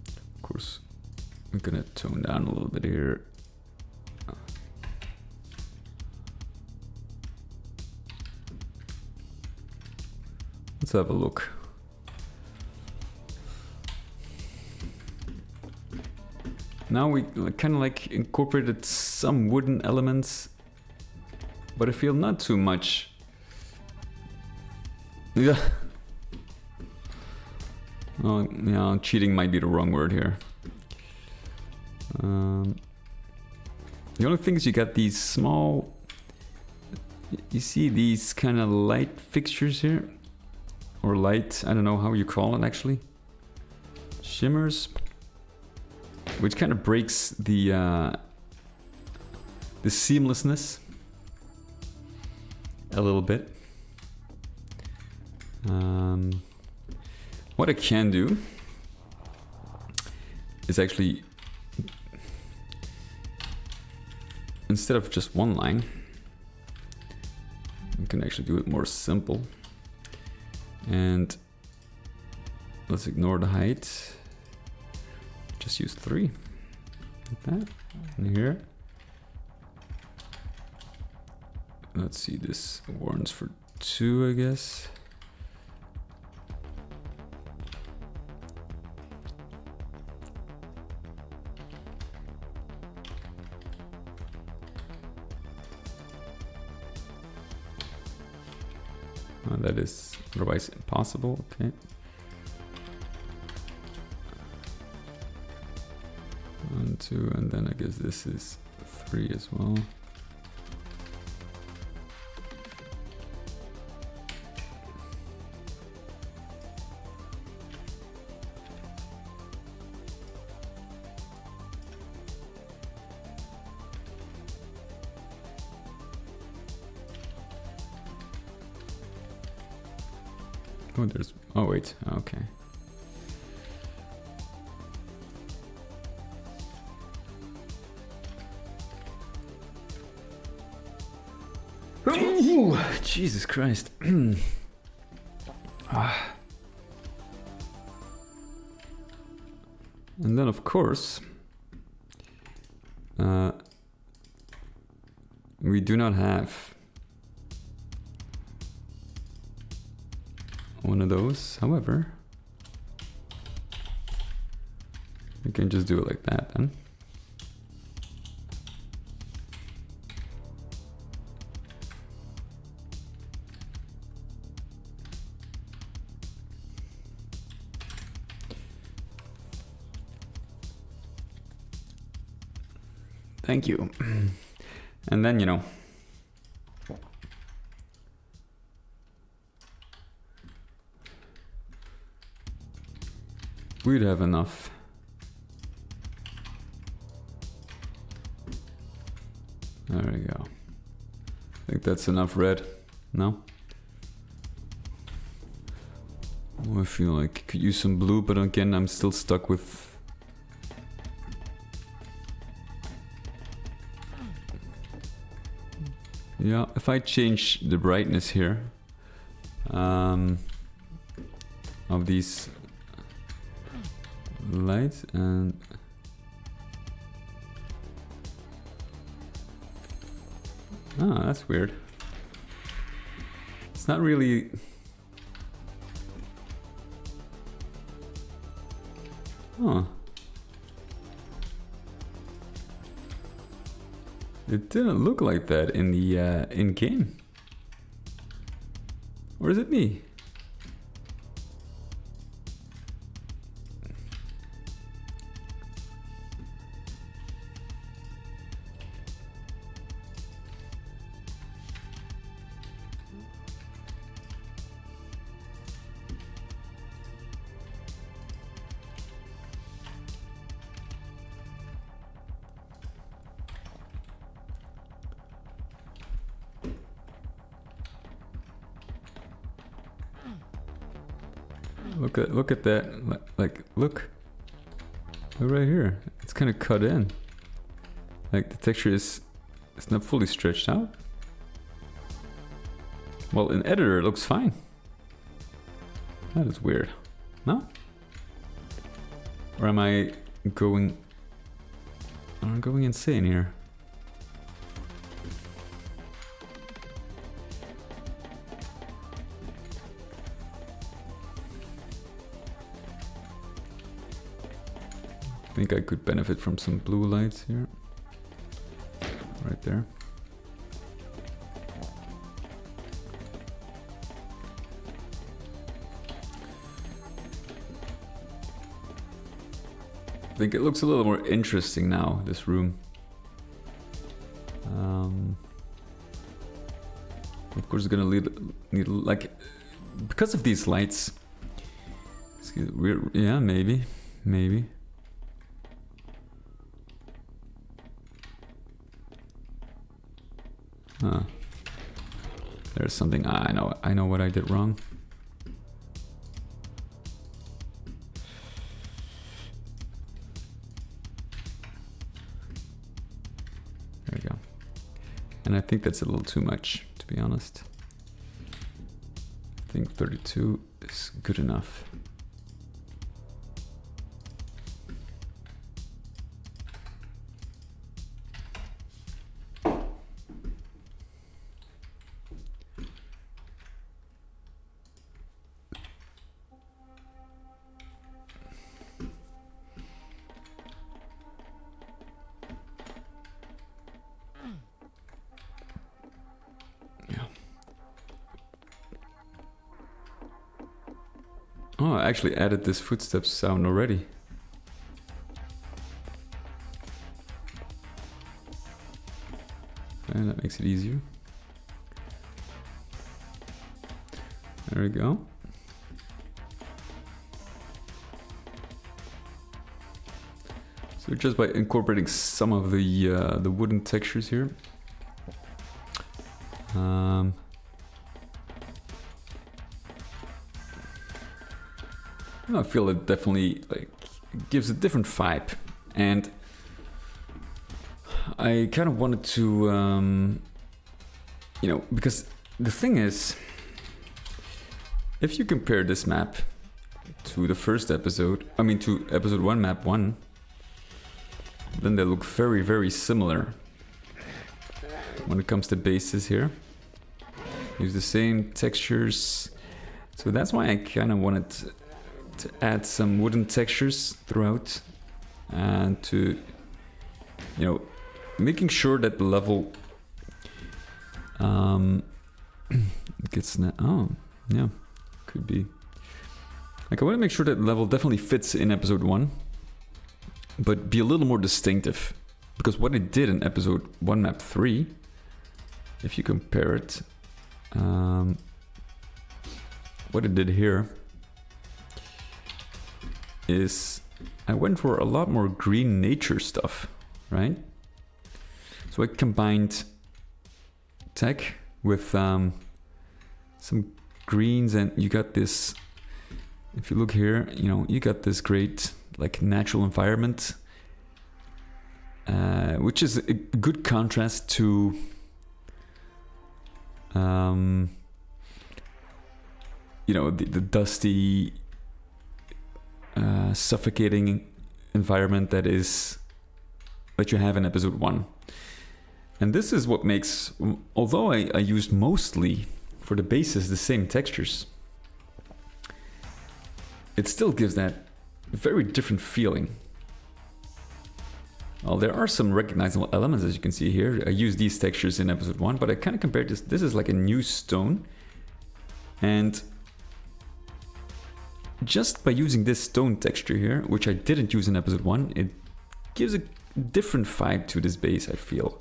Of course, I'm gonna tone down a little bit here. Let's have a look. Now we kind of like incorporated some wooden elements, but I feel not too much. Yeah. Oh, yeah, cheating might be the wrong word here. The only thing is you got these small, you see these kind of light fixtures here, or light, I don't know how you call it actually, shimmers, which kind of breaks the seamlessness a little bit. What I can do is actually, instead of just one line, we can actually do it more simple. And let's ignore the height. Just use 3. Like that. And here. Let's see, this warrants for 2, I guess. That is otherwise impossible. Okay. 1, 2, and then I guess this is 3 as well. Oh, there's, oh wait, okay. Ooh, Jesus Christ. Ah. And then of course, we do not have one of those. However, we can just do it like that then. Thank you. And then, you know, we'd have enough. There we go. I think that's enough red. No? Oh, I feel like I could use some blue, but again, I'm still stuck with... Yeah, if I change the brightness here of these lights and that's weird. It's not really It didn't look like that in the in-game. Or is it me? Look at that. Like look right here. It's kind of cut in. Like the texture is not fully stretched out. Well, in editor it looks fine. That is weird. No? Or am I going insane here? I think I could benefit from some blue lights here. Right there. I think it looks a little more interesting now, this room. Of course, it's gonna need like, because of these lights. Yeah, maybe. Huh. There's something. I know what I did wrong. There we go. And I think that's a little too much, to be honest. I think 32 is good enough. Oh, I actually added this footsteps sound already. Okay, that makes it easier. There we go. So just by incorporating some of the wooden textures here. I feel it definitely like gives a different vibe, and I kind of wanted to, you know, because the thing is, if you compare this map to the first episode, I mean to episode 1, map 1, then they look very, very similar when it comes to bases here. Use the same textures, so that's why I kind of wanted to add some wooden textures throughout, and to, you know, making sure that the level gets yeah, could be like, I want to make sure that the level definitely fits in episode 1, but be a little more distinctive, because what it did in episode 1 map 3, if you compare it, what it did here is I went for a lot more green nature stuff, right? So I combined tech with some greens, and you got this, if you look here, you know, you got this great like natural environment, which is a good contrast to you know, the dusty, suffocating environment that you have in episode 1. And this is what makes, although I used mostly for the bases the same textures, it still gives that very different feeling. Well, there are some recognizable elements, as you can see here. I used these textures in episode 1, but I kind of compared this. This is like a new stone, and just by using this stone texture here, which I didn't use in episode 1, it gives a different vibe to this base, I feel.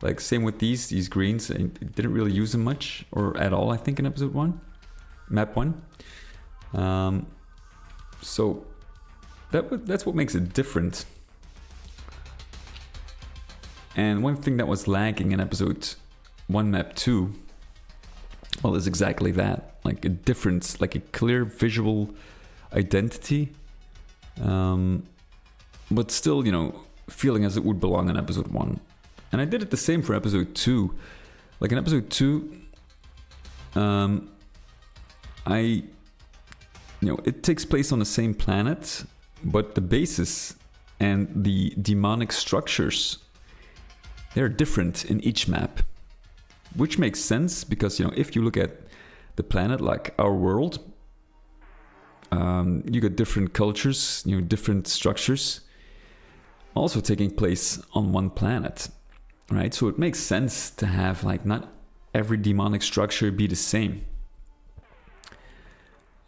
Like same with these greens, I didn't really use them much or at all, I think, in episode 1, map 1. So that's what makes it different. And one thing that was lacking in episode 1 map 2, well, is exactly that, like a difference, like a clear visual identity, but still, you know, feeling as it would belong in episode 1. And I did it the same for episode 2. Like in episode 2, it takes place on the same planet, but the basis and the demonic structures, they're different in each map, which makes sense because, you know, if you look at the planet like our world, you got different cultures, you know, different structures also taking place on one planet, right? So it makes sense to have like not every demonic structure be the same.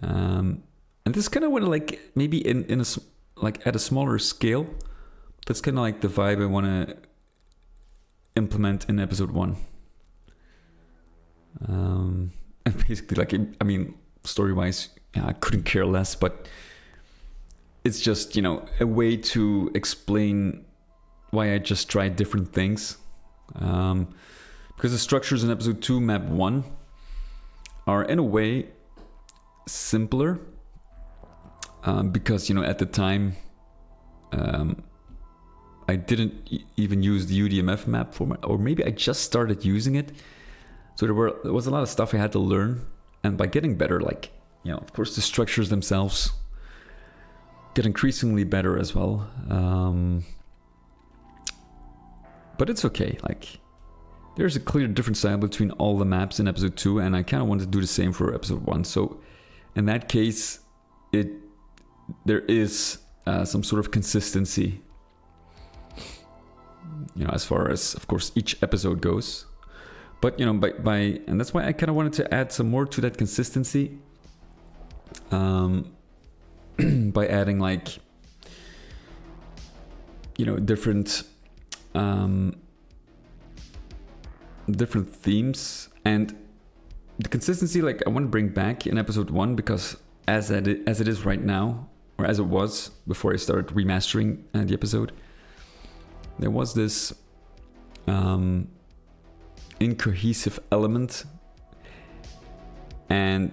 And this is kind of what, like, maybe in a like at a smaller scale, that's kind of like the vibe I want to implement in episode 1. And basically, like, I mean, story-wise, I couldn't care less, but it's just, you know, a way to explain why I just tried different things. Because the structures in episode 2, map 1, are in a way simpler. Because, you know, at the time, I didn't even use the UDMF map format, or maybe I just started using it. So there was a lot of stuff I had to learn, and by getting better, like, you know, of course, the structures themselves get increasingly better as well. But it's okay. Like, there's a clear difference between all the maps in episode 2, and I kind of wanted to do the same for episode 1. So in that case, there is some sort of consistency, you know, as far as, of course, each episode goes. But, you know, by and that's why I kind of wanted to add some more to that consistency, by adding, like, you know, different themes. And the consistency, like, I want to bring back in episode 1, because as it is right now, or as it was before I started remastering the episode, there was this incohesive element. And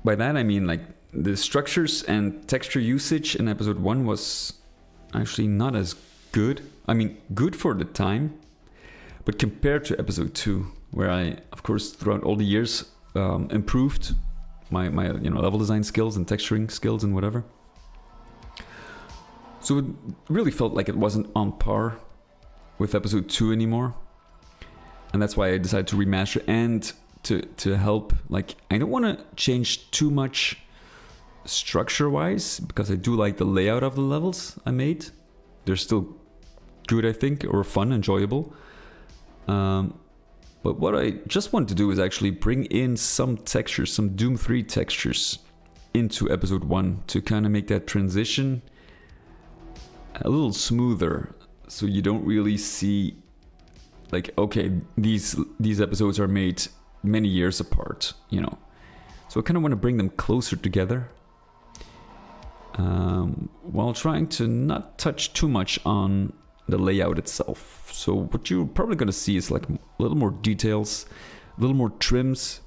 by that I mean, like, the structures and texture usage in episode 1 was actually not as good. I mean, good for the time, but compared to episode 2, where I, of course, throughout all the years improved my you know, level design skills and texturing skills and whatever. So it really felt like it wasn't on par with episode 2 anymore. And that's why I decided to remaster and to help, like, I don't want to change too much structure-wise, because I do like the layout of the levels I made. They're still good, I think, or fun, enjoyable. But what I just want to do is actually bring in some textures, some Doom 3 textures into episode 1 to kind of make that transition a little smoother, so you don't really see, like, okay, these episodes are made many years apart, you know. So I kind of want to bring them closer together, while trying to not touch too much on the layout itself. So what you're probably going to see is, like, a little more details, a little more trims,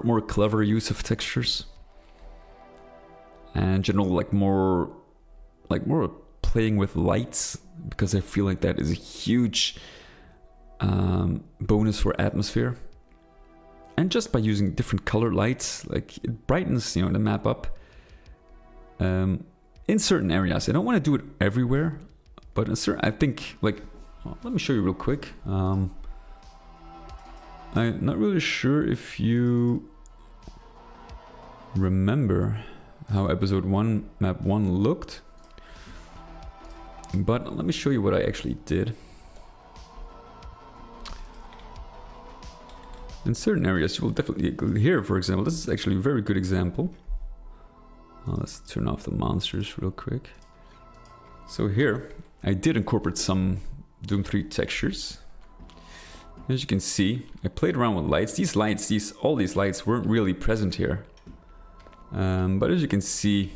more clever use of textures, and general, like, more playing with lights, because I feel like that is a huge bonus for atmosphere. And just by using different colored lights, like, it brightens, you know, the map up in certain areas. I don't want to do it everywhere, but in certain, I think, like, well, let me show you real quick. I'm not really sure if you remember how episode 1 map 1 looked, but let me show you what I actually did. In certain areas, you will definitely, here, for example, this is actually a very good example. Let's turn off the monsters real quick. So here, I did incorporate some Doom 3 textures. As you can see, I played around with lights. All these lights weren't really present here. But as you can see,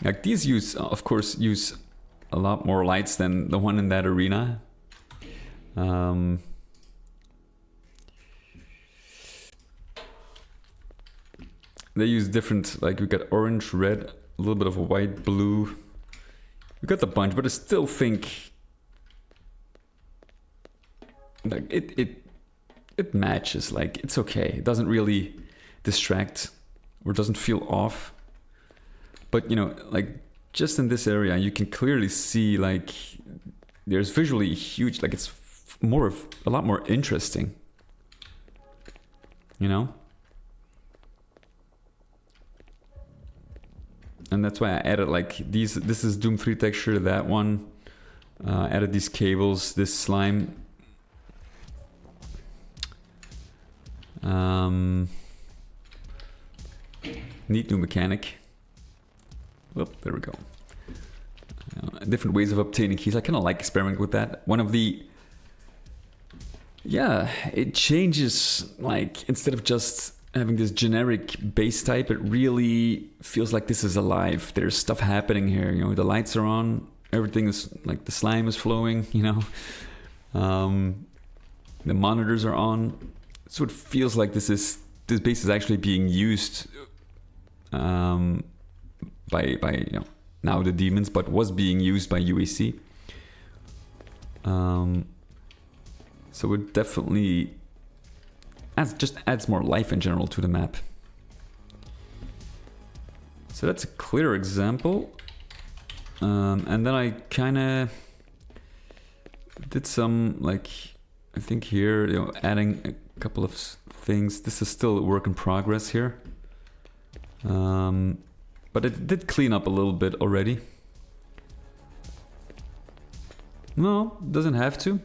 like, these of course, use a lot more lights than the one in that arena. they use different, like we got orange, red, a little bit of a white, blue. We got the bunch, but I still think like it matches. Like it's okay. It doesn't really distract or doesn't feel off. But you know, like just in this area, you can clearly see like there's visually huge. Like it's a lot more interesting. You know. And that's why I added like these. This is Doom 3 texture, that one. Added these cables, this slime. Neat new mechanic. Well, there we go. Different ways of obtaining keys. I kind of like experimenting with that. One of the... Yeah, it changes, like, instead of just having this generic base type, it really feels like this is alive. There's stuff happening here, you know, the lights are on, everything is, like, the slime is flowing, you know. The monitors are on. So it feels like this base is actually being used by you know, now the demons, but was being used by UAC. So it definitely adds more life in general to the map. So that's a clear example. And then I kind of did some, like, I think here, you know, adding a couple of things. This is still a work in progress here. But it did clean up a little bit already. No, doesn't have to.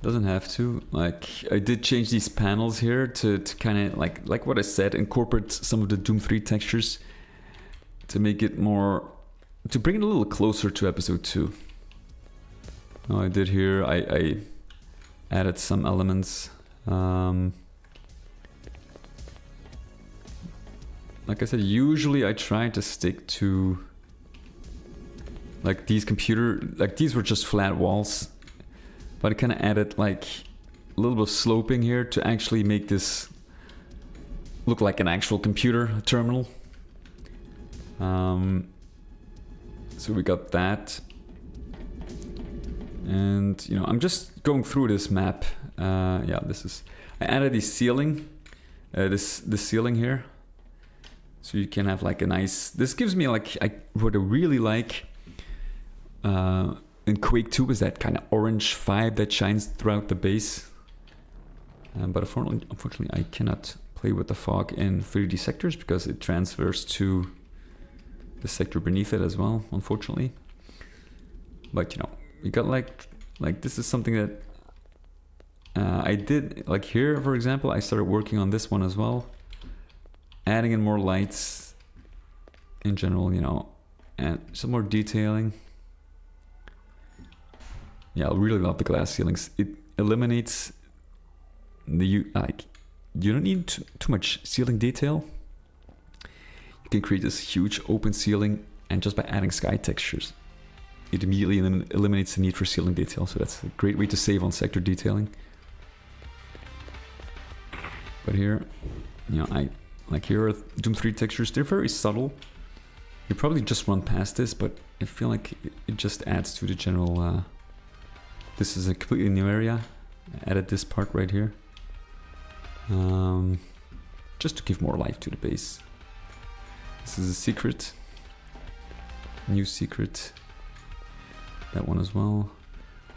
Doesn't have to. Like, I did change these panels here to kind of, like what I said, incorporate some of the Doom 3 textures to make it more, to bring it a little closer to episode 2. Now I did here, I added some elements. Like I said, usually I try to stick to, like, these these were just flat walls. But I kind of added like a little bit of sloping here to actually make this look like an actual computer terminal. So we got that. And, you know, I'm just going through this map. Yeah, I added this ceiling, this ceiling here. So you can have like a nice, this gives me like, what I really like in Quake 2 is that kind of orange vibe that shines throughout the base. But unfortunately I cannot play with the fog in 3D sectors because it transfers to the sector beneath it as well, unfortunately. But you know, you got like this is something that I did, like here for example, I started working on this one as well. Adding in more lights in general, you know, and some more detailing. Yeah, I really love the glass ceilings. It eliminates you don't need too much ceiling detail. You can create this huge open ceiling, and just by adding sky textures, it immediately eliminates the need for ceiling detail. So that's a great way to save on sector detailing. But here, you know, like here are Doom 3 textures. They're very subtle. You probably just run past this, but I feel like it just adds to the general. This is a completely new area. I added this part right here. Just to give more life to the base. This is a secret. New secret. That one as well.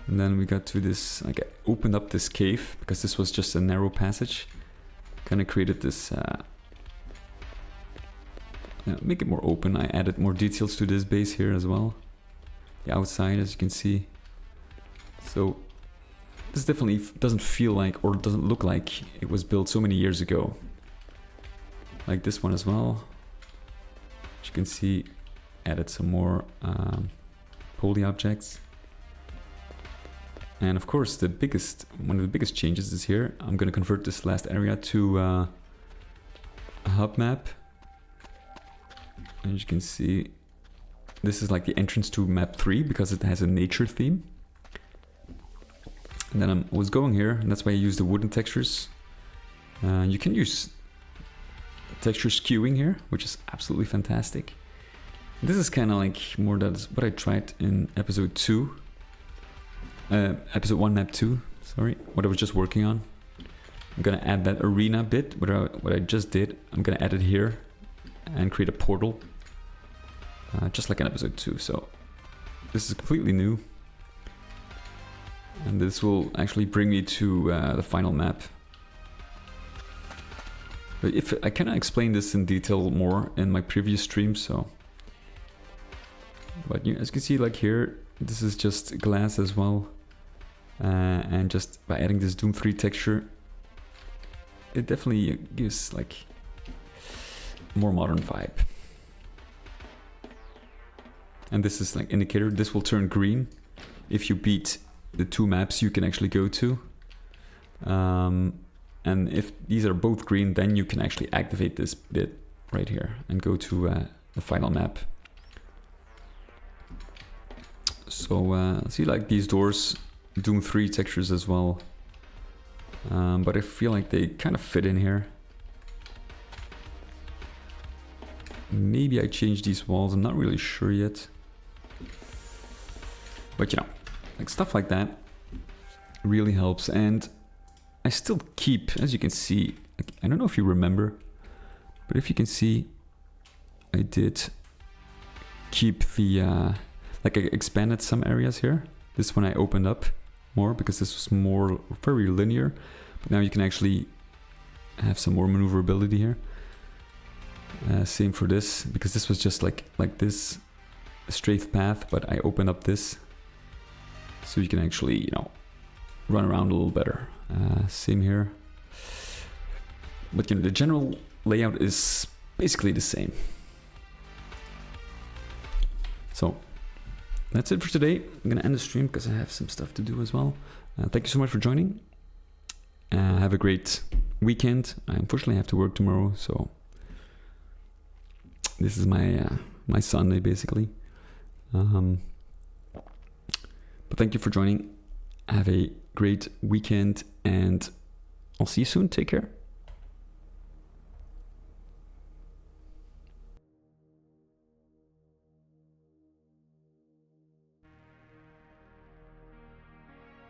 And then we got to this, like, I opened up this cave because this was just a narrow passage. Kind of created this, make it more open. I added more details to this base here as well. The outside, as you can see. So this definitely doesn't feel like, or doesn't look like it was built so many years ago. Like this one as well. As you can see, added some more poly objects. And of course, one of the biggest changes is here. I'm going to convert this last area to a hub map. And as you can see, this is like the entrance to map 3 because it has a nature theme. And then I was going here, and that's why I use the wooden textures. You can use texture skewing here, which is absolutely fantastic. This is kind of like more that's what I tried in episode 2. Episode 1 map 2, sorry, what I was just working on. I'm gonna add that arena bit, what I just did. I'm gonna add it here and create a portal, just like in episode 2. So this is completely new. And this will actually bring me to the final map. But if I cannot explain this in detail more in my previous stream, so. But as you can see, like here, this is just glass as well. And just by adding this Doom 3 texture, it definitely gives like a more modern vibe. And this is like indicator, this will turn green if you beat the 2 maps you can actually go to. And if these are both green, then you can actually activate this bit right here and go to the final map. So see, like these doors, Doom 3 textures as well. But I feel like they kind of fit in here. Maybe I change these walls, I'm not really sure yet. But you know, like stuff like that really helps. And I still keep, as you can see, like, I don't know if you remember, but if you can see, I did keep the, like I expanded some areas here. This one I opened up more because this was more very linear. But now you can actually have some more maneuverability here. Same for this, because this was just like this straight path, but I opened up this. So you can actually, you know, run around a little better. Same here. But you know, the general layout is basically the same. So that's it for today. I'm gonna end the stream because I have some stuff to do as well. Thank you so much for joining. Have a great weekend. I unfortunately have to work tomorrow, so this is my my Sunday basically. But thank you for joining. Have a great weekend and I'll see you soon. Take care.